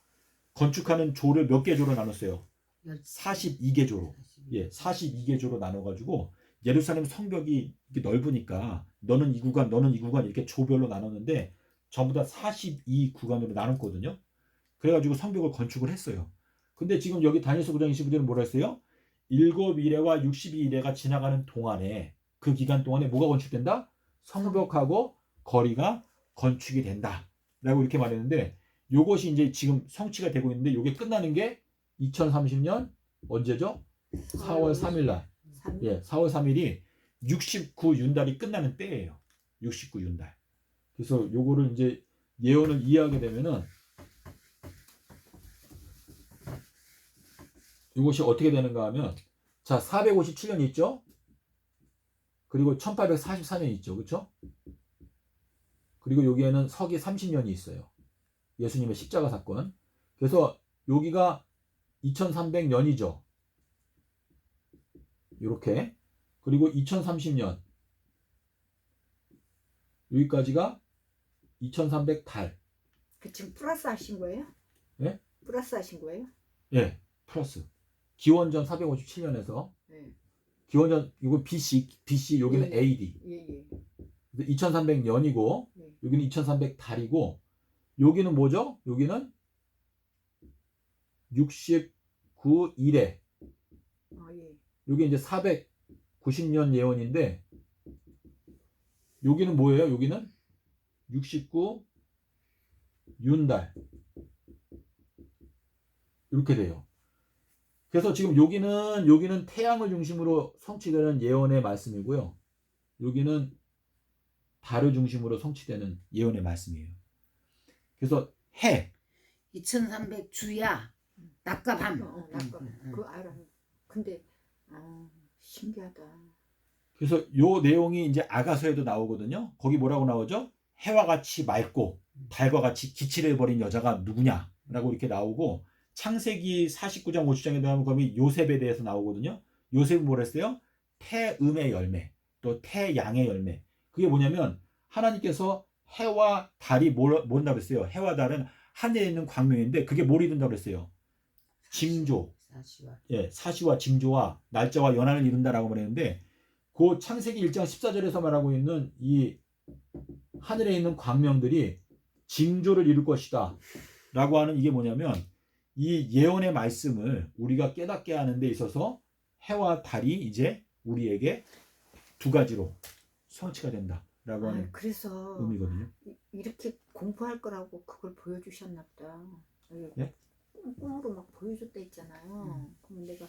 건축하는 조를 몇 개 조로 나눴어요? 42개 조로. 예, 42개 조로 나눠가지고 예루살렘 성벽이 이렇게 넓으니까 너는 이 구간, 너는 이 구간 이렇게 조별로 나눴는데 전부 다 42구간으로 나눴거든요. 그래가지고 성벽을 건축을 했어요. 근데 지금 여기 다니엘서 9장 25절은 뭐라 했어요? 7이레와 62이레가 지나가는 동안에, 그 기간 동안에 뭐가 건축된다? 성벽하고 거리가 건축이 된다 라고 이렇게 말했는데, 요것이 이제 지금 성취가 되고 있는데, 요게 끝나는 게 2030년 언제죠? 4월 3일 날. 예, 4월 3일이 69윤달이 끝나는 때예요. 69윤달. 그래서 요거를 이제 예언을 이해하게 되면은 이것이 어떻게 되는가 하면, 자, 457년 있죠? 그리고 1844년 있죠. 그렇죠? 그리고 여기에는 서기 30년이 있어요. 예수님의 십자가 사건. 그래서 여기가 2300년이죠. 이렇게. 그리고 2030년. 여기까지가 2300달. 그 지금 플러스 하신 거예요? 예? 플러스 하신 거예요? 예, 플러스. 기원전 457년에서 네. 기원전 이거 BC 여기는 예, AD. 예. 2300년이고 예. 여기는 2300달이고 여기는 뭐죠? 여기는 69일에 예. 여기 이제 490년 예언인데 여기는 뭐예요? 여기는 69윤달 이렇게 돼요. 그래서 지금 여기는 태양을 중심으로 성취되는 예언의 말씀이고요. 여기는 달을 중심으로 성취되는 예언의 말씀이에요. 그래서 해 2300 주야 낮과 밤. 낮과 그 알아. 근데 신기하다. 그래서 요 내용이 이제 아가서에도 나오거든요. 거기 뭐라고 나오죠? 해와 같이 맑고 달과 같이 기칠을 벌인 여자가 누구냐라고 이렇게 나오고, 창세기 49장 50장에 대한 거기 요셉에 대해서 나오거든요. 요셉은 뭐라 했어요? 태음의 열매, 또 태양의 열매. 그게 뭐냐면 하나님께서 해와 달이 뭔다고 했어요? 해와 달은 하늘에 있는 광명인데 그게 뭘 이룬다고 했어요? 징조. 예, 사시와 징조와 날짜와 연한을 이룬다라고 말했는데, 그 창세기 1장 14절에서 말하고 있는 이 하늘에 있는 광명들이 징조를 이룰 것이다 라고 하는, 이게 뭐냐면 이 예언의 말씀을 우리가 깨닫게 하는 데 있어서 해와 달이 이제 우리에게 두 가지로 성취가 된다 라고 하는 그래서 의미거든요. 이렇게 공부할 거라고 그걸 보여주셨나 보다. 예? 꿈으로 막 보여줬다 했잖아요. 그러면 내가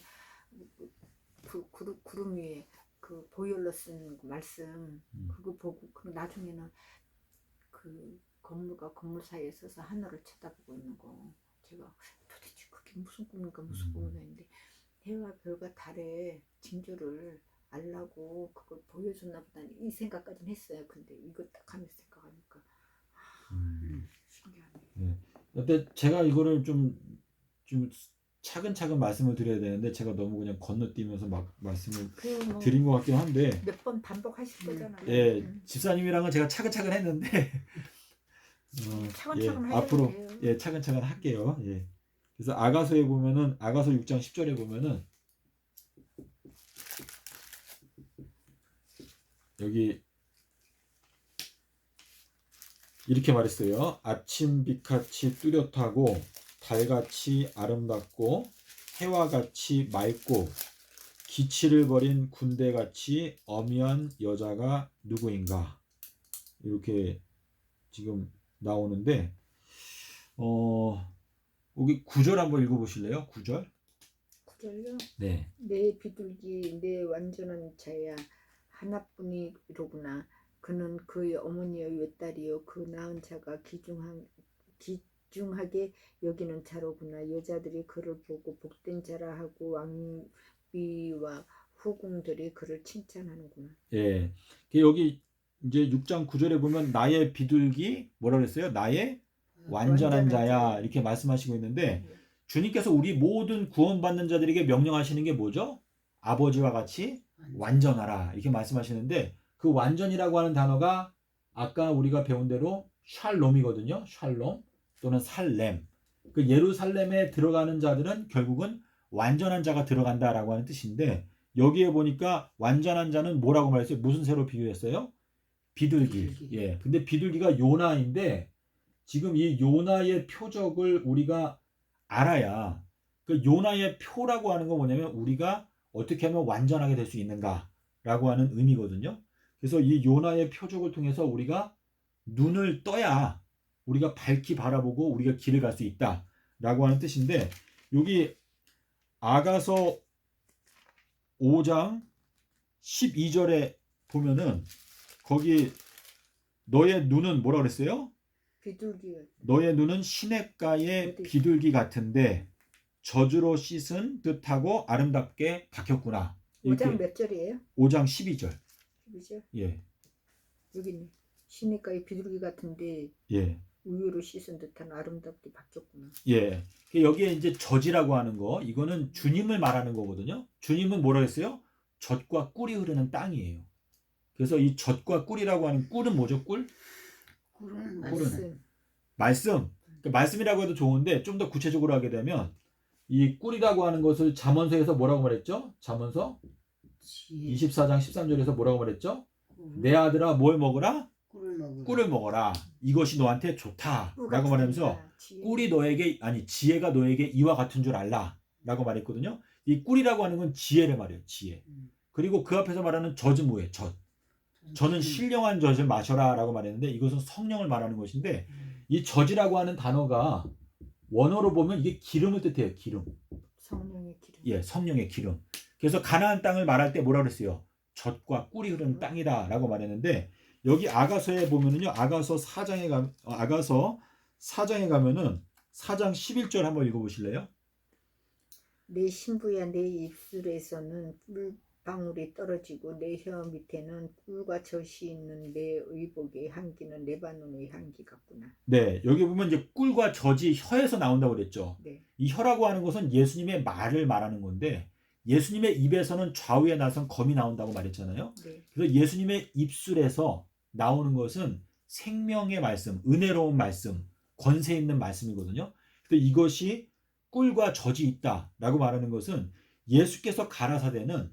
그 구름 위에 그 보혈로 쓴 말씀 그거 보고, 그 나중에는 그 건물과 건물 사이에 서서 하늘을 쳐다보고 있는 거, 제가 도대체 그게 무슨 꿈인가 했는데, 해와 별과 달의 징조를 알라고 그걸 보여줬나 보다 이 생각까지는 했어요. 근데 이거 딱 하면서 생각하니까 신기하네. 네. 근데 제가 이거를 좀 차근차근 말씀을 드려야 되는데 제가 너무 그냥 건너뛰면서 막 말씀을 뭐 드린 것 같긴 한데, 몇 번 반복하실 거잖아요. 예, 집사님이랑은 제가 차근차근 했는데 차근차근 예, 앞으로 돼요. 예, 차근차근 할게요. 예. 그래서 아가서에 보면은 아가서 6장 10절에 보면은 여기 이렇게 말했어요. 아침 빛같이 뚜렷하고 달같이 아름답고 해와 같이 맑고 기치를 버린 군대같이 어미한 여자가 누구인가 이렇게 지금 나오는데 여기 9절 한번 읽어보실래요? 9절? 구절요. 네. 내 비둘기 내 완전한 자야 하나뿐이로구나. 그는 그의 어머니의 외딸이요 그 낳은 자가 귀중하게 여기는 자로구나. 여자들이 그를 보고 복된 자라 하고 왕비와 후궁들이 그를 칭찬하는구나. 예. 여기 이제 6장 9절에 보면 나의 비둘기 뭐라 그랬어요? 나의 완전한 자야 이렇게 말씀하시고 있는데 주님께서 우리 모든 구원받는 자들에게 명령하시는 게 뭐죠? 아버지와 같이 완전하라 이렇게 말씀하시는데 그 완전이라고 하는 단어가 아까 우리가 배운 대로 샬롬이거든요. 샬롬 또는 살렘. 그 예루살렘에 들어가는 자들은 결국은 완전한 자가 들어간다라고 하는 뜻인데 여기에 보니까 완전한 자는 뭐라고 말했어요? 무슨 새로 비교했어요? 비둘기. 예. 근데 비둘기가 요나인데 지금 이 요나의 표적을 우리가 알아야 그 요나의 표라고 하는 건 뭐냐면 우리가 어떻게 하면 완전하게 될 수 있는가라고 하는 의미거든요. 그래서 이 요나의 표적을 통해서 우리가 눈을 떠야 우리가 밝히 바라보고 우리가 길을 갈 수 있다라고 하는 뜻인데 여기 아가서 5장 12절에 보면은 거기 너의 눈은 뭐라 그랬어요? 비둘기. 너의 눈은 시냇가의 비둘기 같은데 저주로 씻은 듯하고 아름답게 박혔구나. 5장 몇 절이에요? 5장 12절. 12절? 예. 여기 있네. 시냇가의 비둘기 같은데 예. 우유로 씻은 듯한 아름답게 바뀌었구나. 예. 여기에 이제 젖이라고 하는 거 이거는 주님을 말하는 거거든요. 주님은 뭐라 했어요? 젖과 꿀이 흐르는 땅이에요. 그래서 이 젖과 꿀이라고 하는 꿀은 뭐죠? 꿀? 꿀은 말씀. 말씀이라고 해도 좋은데 좀 더 구체적으로 하게 되면 이 꿀이라고 하는 것을 잠언서에서 뭐라고 말했죠? 잠언서 24장 13절에서 뭐라고 말했죠? 내 아들아 뭘 먹으라? 꿀을 먹어라. 이것이 너한테 좋다라고 말하면서 꿀이 너에게 지혜가 너에게 이와 같은 줄 알라라고 말했거든요. 이 꿀이라고 하는 건 지혜를 말해요. 지혜. 그리고 그 앞에서 말하는 젖은 뭐예요? 젖. 저는 신령한 젖을 마셔라라고 말했는데 이것은 성령을 말하는 것인데 이 젖이라고 하는 단어가 원어로 보면 이게 기름을 뜻해요. 기름. 성령의 기름. 예, 성령의 기름. 그래서 가나안 땅을 말할 때 뭐라 그랬어요? 젖과 꿀이 흐르는 땅이다라고 말했는데 여기 아가서에 보면은요. 아가서 4장에 가면은 4장 11절 한번 읽어 보실래요? 내 신부야 내 입술에서는 꿀방울이 떨어지고 내 혀 밑에는 꿀과 젖이 있는 내 의복의 향기는 레바논의 향기 같구나. 네, 여기 보면 이제 꿀과 젖이 혀에서 나온다고 그랬죠. 네. 이 혀라고 하는 것은 예수님의 말을 말하는 건데 예수님의 입에서는 좌우에 나선 검이 나온다고 말했잖아요. 네. 그래서 예수님의 입술에서 나오는 것은 생명의 말씀, 은혜로운 말씀, 권세 있는 말씀이거든요. 그래서 이것이 꿀과 젖이 있다라고 말하는 것은 예수께서 가라사대는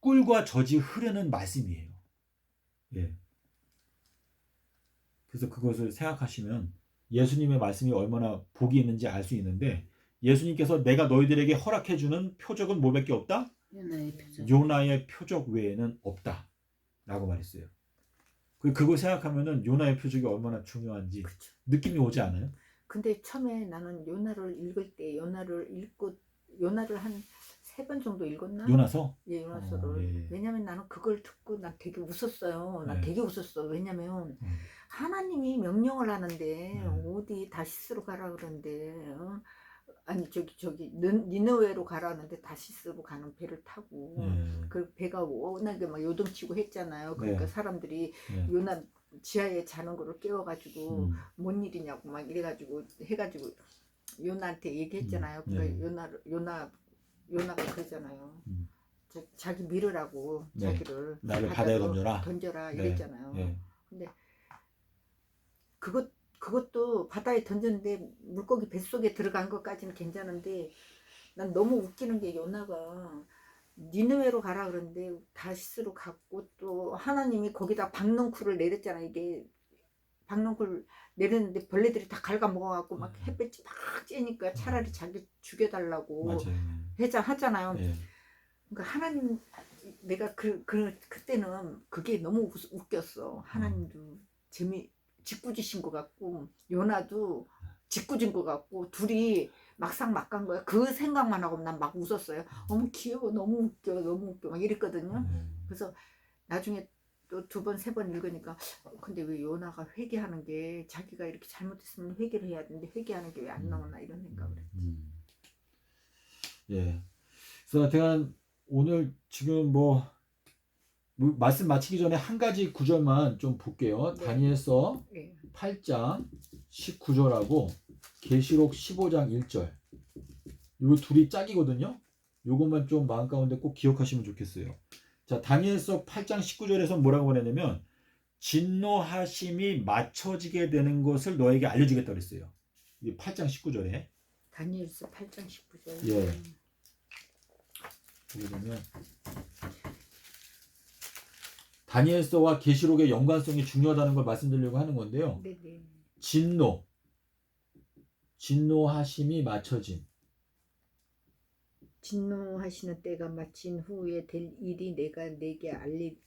꿀과 젖이 흐르는 말씀이에요. 예. 그래서 그것을 생각하시면 예수님의 말씀이 얼마나 복이 있는지 알 수 있는데 예수님께서 내가 너희들에게 허락해주는 표적은 뭐밖에 없다? 요나의 표적 외에는 없다 라고 말했어요. 그걸 생각하면은 요나의 표적이 얼마나 중요한지 그쵸. 느낌이 오지 않아요? 근데 처음에 나는 요나를 읽을 때 요나를 한 3번 정도 읽었나? 요나서? 예, 요나서를. 예. 왜냐면 나는 그걸 듣고 난 되게 웃었어요. 난 네. 되게 웃었어. 왜냐면 하나님이 명령을 하는데 어디 다시스로 가라 그러는데 아니 저기 니느웨로 가라는데 다시스로 가는 배를 타고 그 배가 워낙에 막 요동치고 했잖아요. 그러니까 네. 사람들이 요나 지하에 자는 거를 깨워가지고 뭔 일이냐고 막 이래가지고 해가지고 요나한테 얘기했잖아요. 그러니까 요나가 그러잖아요. 자기 밀으라고 자기를 나를 바다에 던져라 이랬잖아요. 네. 근데 그것도 바다에 던졌는데 물고기 뱃속에 들어간 것까지는 괜찮은데 난 너무 웃기는 게 요나가 니느웨로 가라 그러는데 다시스로 갔고 또 하나님이 거기다 박넝쿨을 내렸잖아. 이게 박농쿨 내렸는데 벌레들이 다 갉아먹어갖고 막 네. 햇볕이 막 쬐니까 차라리 자기 죽여달라고 맞아요. 하잖아요. 예. 그러니까 하나님, 내가 그때는 그게 너무 웃겼어. 하나님도 짓궂으신 것 같고 요나도 짓궂은 것 같고 둘이 막상 막 간 거야. 그 생각만 하고 난 막 웃었어요. 어머 귀여워, 너무 웃겨, 너무 웃겨 막 이랬거든요. 그래서 나중에 또 두 번, 세 번 읽으니까 근데 왜 요나가 회개하는 게 자기가 이렇게 잘못했으면 회개를 해야 되는데 회개하는 게 왜 안 나오나 이런 생각을 했지. 예. 그래서 하여튼 오늘 지금 뭐 말씀 마치기 전에 한 가지 구절만 좀 볼게요. 네. 다니엘서 예. 8장 19절하고 계시록 15장 1절. 요 둘이 짝이거든요. 요것만 좀 마음 가운데 꼭 기억하시면 좋겠어요. 자, 다니엘서 8장 19절에서 뭐라고 말했냐면 진노하심이 맞춰지게 되는 것을 너에게 알려주겠다고 그랬어요. 이게 8장 19절에. 다니엘서 8장 19절. 예. 보게 되면 다니엘서와 계시록의 연관성이 중요하다는 걸 말씀드리려고 하는 건데요. 네네. 진노하심이 맞춰짐. 진노하시는 때가 마친 후에 될 일이 내가 내게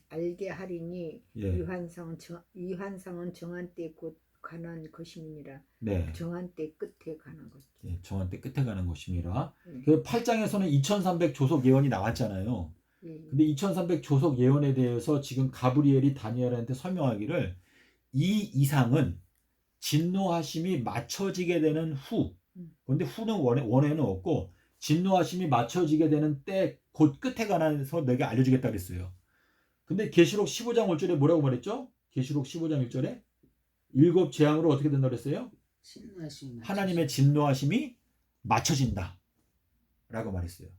알게 하리니 예. 이 환상은 정한 때 곧 관한 것임이니라. 네. 정한 때 끝에 관한 것. 예, 정한 때 끝에 가는 것임이라. 네. 그 8장에서는 2300 조속 예언이 나왔잖아요. 예. 근데 2300 조속 예언에 대해서 지금 가브리엘이 다니엘한테 설명하기를 이 이상은 진노하심이 맞춰지게 되는 후. 그런데 후는 원에는 없고 진노하심이 맞춰지게 되는 때 곧 끝에 관해서 내가 알려주겠다 그랬어요. 근데 계시록 15장 1절에 뭐라고 말했죠? 계시록 15장 1절에 일곱 재앙으로 어떻게 된다고 그랬어요? 하나님의 진노하심이 맞춰진다 라고 말했어요.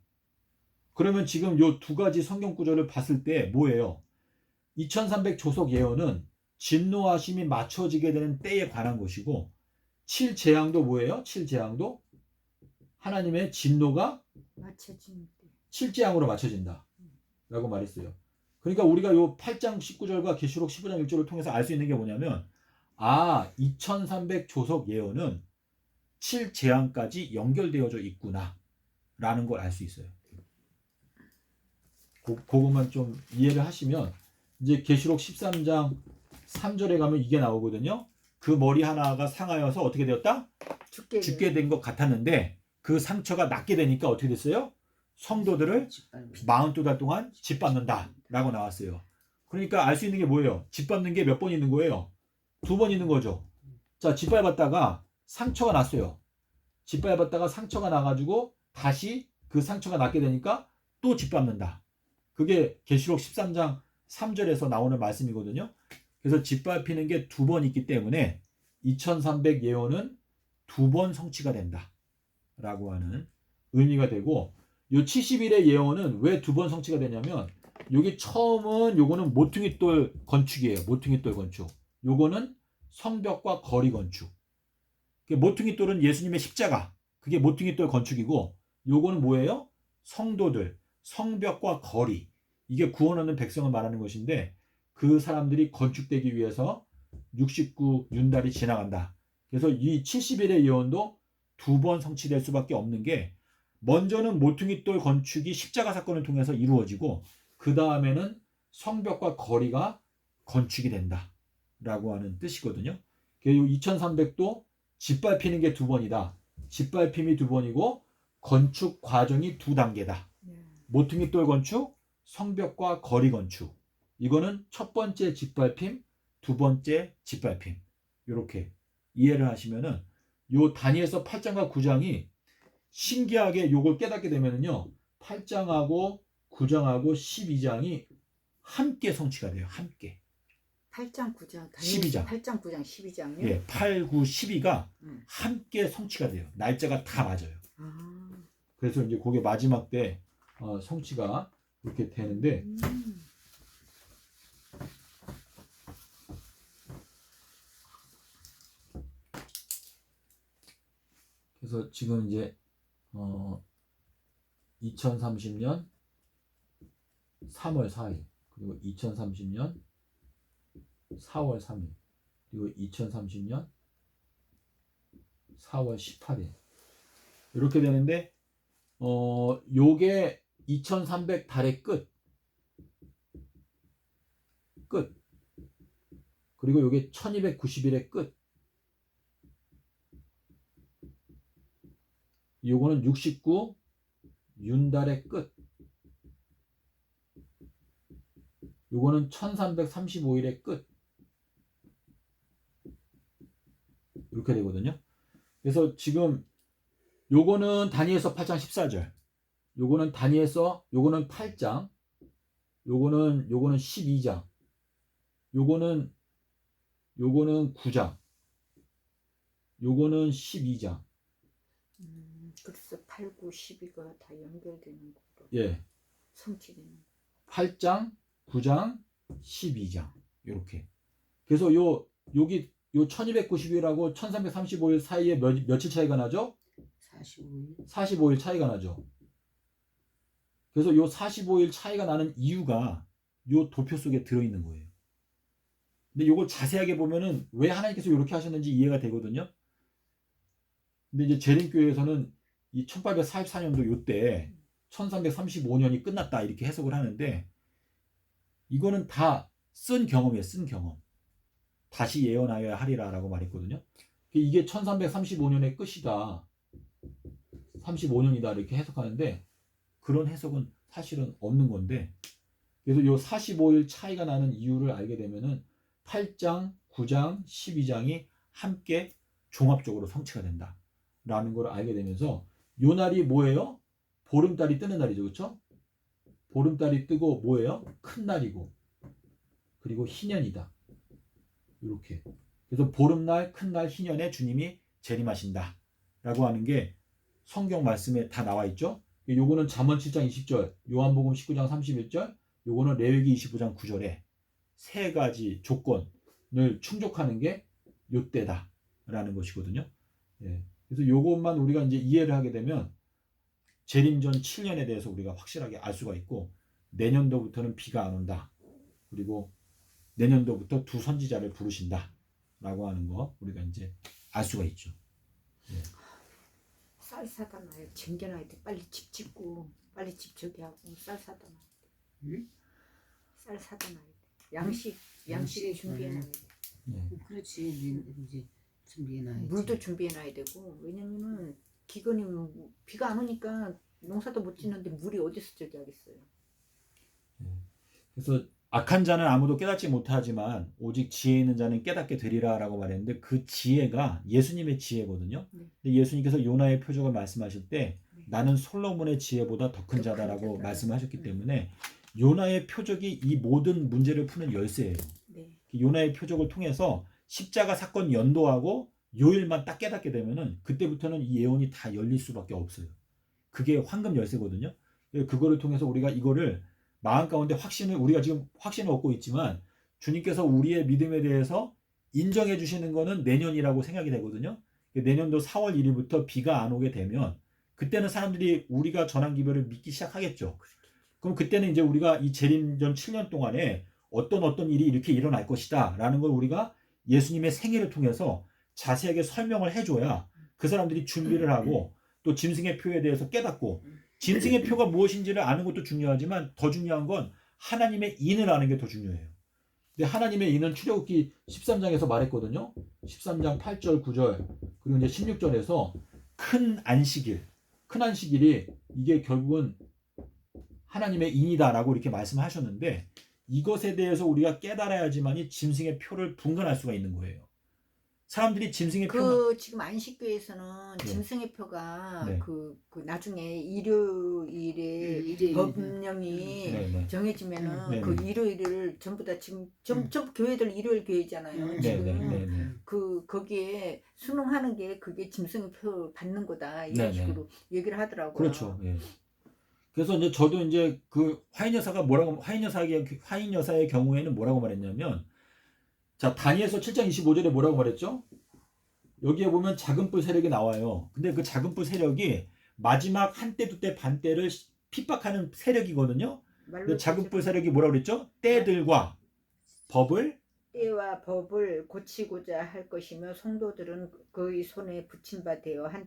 그러면 지금 요 두 가지 성경 구절을 봤을 때 뭐예요? 2300 조속 예언은 진노하심이 맞춰지게 되는 때에 관한 것이고 7재앙도 뭐예요? 7재앙도 하나님의 진노가 맞춰진 때. 7재앙으로 맞춰진다 라고 말했어요. 그러니까 우리가 요 8장 19절과 계시록 15장 1절을 통해서 알 수 있는 게 뭐냐면 2300 조속 예언은 7재앙까지 연결되어져 있구나 라는 걸 알 수 있어요. 그것만 좀 이해를 하시면 이제 계시록 13장 3절에 가면 이게 나오거든요. 그 머리 하나가 상하여서 어떻게 되었다? 죽게 된 것 같았는데 그 상처가 낫게 되니까 어떻게 됐어요? 성도들을 42달 동안 짓밟는다 라고 나왔어요. 그러니까 알 수 있는 게 뭐예요? 짓밟는 게 몇 번 있는 거예요? 2번 있는 거죠. 자, 짓밟았다가 상처가 났어요. 짓밟았다가 상처가 나가지고 다시 그 상처가 낫게 되니까 또 짓밟는다. 그게 계시록 13장 3절에서 나오는 말씀이거든요. 그래서 짓밟히는 게 2번 있기 때문에 2300 예언은 2번 성취가 된다 라고 하는 의미가 되고, 요 70일의 예언은 왜 2번 성취가 되냐면 여기 처음은 요거는 모퉁이돌 건축이에요. 모퉁이돌 건축. 요거는 성벽과 거리 건축. 모퉁이돌은 예수님의 십자가, 그게 모퉁이돌 건축이고, 요거는 뭐예요? 성도들, 성벽과 거리. 이게 구원하는 백성을 말하는 것인데 그 사람들이 건축되기 위해서 69 윤달이 지나간다. 그래서 이 70일의 예언도 2번 성취될 수밖에 없는 게, 먼저는 모퉁이돌 건축이 십자가 사건을 통해서 이루어지고 그 다음에는 성벽과 거리가 건축이 된다 라고 하는 뜻이거든요. 그래서 2300도 짓밟히는 게 2번이다. 짓밟힘이 2번이고 건축 과정이 2단계다. 모퉁이돌 건축, 성벽과 거리 건축. 이거는 첫 번째 짓밟힘, 두 번째 짓밟힘. 이렇게 이해를 하시면은 요 다니엘서 8장과 9장이 신기하게 요걸 깨닫게 되면은요, 8장하고 9장하고 12장이 함께 성취가 돼요. 함께. 8장 9장 12장. 8장 9장 12장요? 예, 8, 9, 12가 함께 성취가 돼요. 날짜가 다 맞아요. 그래서 이제 그게 마지막 때 성취가 그렇게 되는데, 그래서 지금 이제 2030년 3월 4일 그리고 2030년 4월 3일 그리고 2030년 4월 18일 이렇게 되는데 요게 2300 달의 끝 그리고 요게 1290일의 끝 요거는 69 윤달의 끝 요거는 1335일의 끝 이렇게 되거든요. 그래서 지금 요거는 다니엘서 8장 14절 요거는 다니엘서 요거는 8장 요거는 12장 요거는 9장 요거는 12장 그래서 8, 9, 12가 다 연결되는 거로 예 성취되는 8장 9장 12장 요렇게 그래서 여기 요 1290일하고 1335일 사이에 며칠 차이가 나죠? 45일. 45일 차이가 나죠. 그래서 요 45일 차이가 나는 이유가 요 도표 속에 들어있는 거예요. 근데 요걸 자세하게 보면은 왜 하나님께서 이렇게 하셨는지 이해가 되거든요. 근데 이제 재림교회에서는 이 1844년도 요때 1335년이 끝났다 이렇게 해석을 하는데 이거는 다 쓴 경험이에요. 쓴 경험. 다시 예언하여야 하리라 라고 말했거든요. 이게 1335년의 끝이다. 35년이다 이렇게 해석하는데 그런 해석은 사실은 없는 건데 그래서 요 45일 차이가 나는 이유를 알게 되면은 8장, 9장, 12장이 함께 종합적으로 성취가 된다 라는 걸 알게 되면서 요 날이 뭐예요? 보름달이 뜨는 날이죠. 그렇죠? 보름달이 뜨고 뭐예요? 큰 날이고 그리고 희년이다. 이렇게 그래서 보름날, 큰날, 희년에 주님이 재림하신다 라고 하는 게 성경 말씀에 다 나와 있죠. 요거는 잠언 7장 20절, 요한복음 19장 31절, 요거는 레위기 25장 9절에 세 가지 조건을 충족하는 게 요때다 라는 것이거든요. 예. 그래서 요것만 우리가 이제 이해를 하게 되면 재림 전 7년에 대해서 우리가 확실하게 알 수가 있고 내년도부터는 비가 안 온다. 그리고 내년도부터 두 선지자를 부르신다 라고 하는 거 우리가 이제 알 수가 있죠. 예. 쌀 사다 놔요. 챙겨놔야 돼. 빨리 집 짓고 빨리 집 저기 하고 쌀 사다 놔야 돼. 응? 쌀 사다 놔야 돼. 양식 준비해놔야 돼. 예. 그렇지. 이제 준비해놔야지. 물도 준비해놔야 되고 왜냐면은 기근이 비가 안 오니까 농사도 못 짓는데 물이 어디서 저기 하겠어요. 그래서 악한 자는 아무도 깨닫지 못하지만 오직 지혜 있는 자는 깨닫게 되리라 라고 말했는데 그 지혜가 예수님의 지혜거든요. 네. 근데 예수님께서 요나의 표적을 말씀하실 때 네. 나는 솔로몬의 지혜보다 더 큰 더 자다라고 큰 자다. 말씀하셨기 때문에 요나의 표적이 이 모든 문제를 푸는 열쇠예요. 네. 요나의 표적을 통해서 십자가 사건 연도하고 요일만 딱 깨닫게 되면은 그때부터는 이 예언이 다 열릴 수밖에 없어요. 그게 황금 열쇠거든요. 그거를 통해서 우리가 이거를 마음 가운데 우리가 지금 확신을 얻고 있지만 주님께서 우리의 믿음에 대해서 인정해 주시는 거는 내년이라고 생각이 되거든요. 내년도 4월 1일부터 비가 안 오게 되면 그때는 사람들이 우리가 전한 기별을 믿기 시작하겠죠. 그럼 그때는 이제 우리가 이 재림 전 7년 동안에 어떤 일이 이렇게 일어날 것이다 라는 걸 우리가 예수님의 생애를 통해서 자세하게 설명을 해줘야 그 사람들이 준비를 하고 또 짐승의 표에 대해서 깨닫고 짐승의 표가 무엇인지를 아는 것도 중요하지만 더 중요한 건 하나님의 인을 아는 게 더 중요해요. 근데 하나님의 인은 출애굽기 13장에서 말했거든요. 13장 8절 9절 그리고 이제 16절에서 큰 안식일이 이게 결국은 하나님의 인이다라고 이렇게 말씀하셨는데 이것에 대해서 우리가 깨달아야지만이 짐승의 표를 분간할 수가 있는 거예요. 사람들이 짐승의 표만 지금 안식교에서는 네. 짐승의 표가 네. 그 나중에 일요일에 법령이 네. 정해지면은 네. 그 일요일을 전부 다 지금 전부 교회들 일요일 교회잖아요. 지금 거기에 순응하는 게 그게 짐승의 표 받는 거다 이런 식으로 얘기를 하더라고요. 그렇죠. 예. 그래서 이제 저도 이제 그 화인 여사의 경우에는 뭐라고 말했냐면 자 다니엘서 7장 25절에 뭐라고 말했죠? 여기에 보면 작은 뿔 세력이 나와요. 근데 그 작은 뿔 세력이 마지막 한때 두때 반때를 핍박하는 세력이거든요. 근데 작은 뿔 세력이 뭐라고 그랬죠? 때들과 법을 때와 법을 고치고자 할 것이며 성도들은 그의 손에 붙인 바 되어 한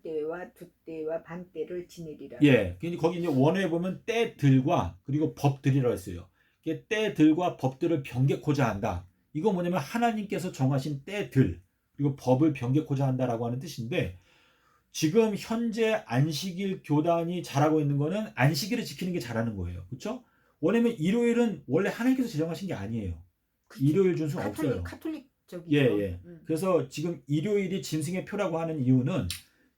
때와 두 때와 반 때를 지내리라. 예. 근데 거기 이제 원어에 보면 때들과 그리고 법들이라고 했어요. 이게 때들과 법들을 변개코자 한다. 이거 뭐냐면 하나님께서 정하신 때들 그리고 법을 변개코자 한다라고 하는 뜻인데 지금 현재 안식일 교단이 잘하고 있는 거는 안식일을 지키는 게 잘하는 거예요. 그렇죠? 왜냐면 일요일은 원래 하나님께서 지정하신 게 아니에요. 일요일 준수는 없어요. 카톨릭적이죠. 예, 예. 그래서 지금 일요일이 짐승의 표라고 하는 이유는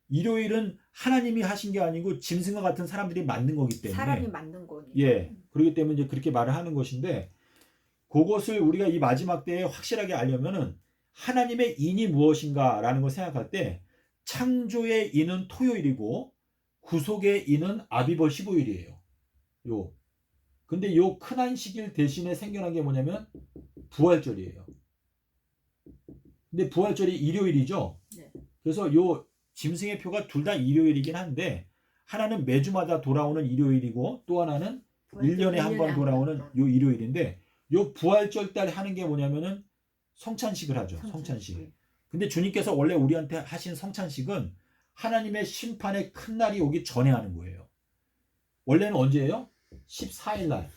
일요일은 하나님이 하신 게 아니고 짐승과 같은 사람들이 만든 거기 때문에 사람이 만든 거니까. 예. 그렇기 때문에 이제 그렇게 말을 하는 것인데 그것을 우리가 이 마지막 때에 확실하게 알려면은 하나님의 인이 무엇인가라는 걸 생각할 때 창조의 인은 토요일이고 구속의 인은 아비벌 15일이에요. 요. 근데 요 큰 안식일 대신에 생겨난 게 뭐냐면 부활절이에요. 근데 부활절이 일요일이죠. 네. 그래서 요 짐승의 표가 둘 다 일요일이긴 한데 하나는 매주마다 돌아오는 일요일이고 또 하나는 1년에 한 번 돌아오는 요 일요일인데 요 부활절 때 하는 게 뭐냐면은 성찬식을 하죠. 성찬식. 근데 주님께서 원래 우리한테 하신 성찬식은 하나님의 심판의 큰 날이 오기 전에 하는 거예요. 원래는 언제예요? 14일 날.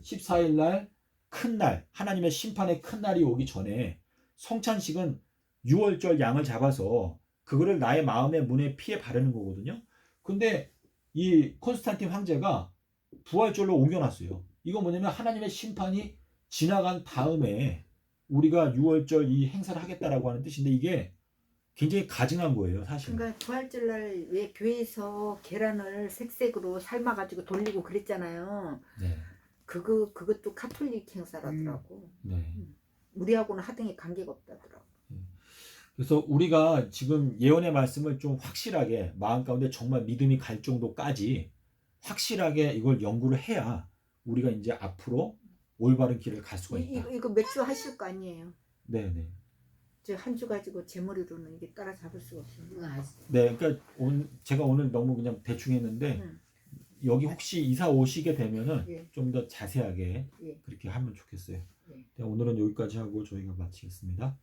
14일 날 큰 날, 하나님의 심판의 큰 날이 오기 전에 성찬식은 6월절 양을 잡아서 그거를 나의 마음의 문에 피에 바르는 거거든요. 근데 이 콘스탄틴 황제가 부활절로 옮겨놨어요. 이거 뭐냐면 하나님의 심판이 지나간 다음에 우리가 6월절 이 행사를 하겠다라고 하는 뜻인데 이게 굉장히 가증한 거예요, 사실. 그러니까 부활절 날 왜 교회에서 계란을 색색으로 삶아가지고 돌리고 그랬잖아요. 네. 그것도 카톨릭 행사라더라고. 네. 우리하고는 하등의 관계가 없다더라고. 그래서 우리가 지금 예언의 말씀을 좀 확실하게 마음 가운데 정말 믿음이 갈 정도까지 확실하게 이걸 연구를 해야 우리가 이제 앞으로 올바른 길을 갈 수가 있다. 이거 몇 주 하실 거 아니에요? 네네. 저 한 주 가지고 제 머리로는 이게 따라잡을 수가 없어요. 네, 그러니까 제가 오늘 너무 그냥 대충 했는데 여기 혹시 이사 오시게 되면은 예. 좀 더 자세하게 예. 그렇게 하면 좋겠어요. 예. 네, 오늘은 여기까지 하고 저희가 마치겠습니다.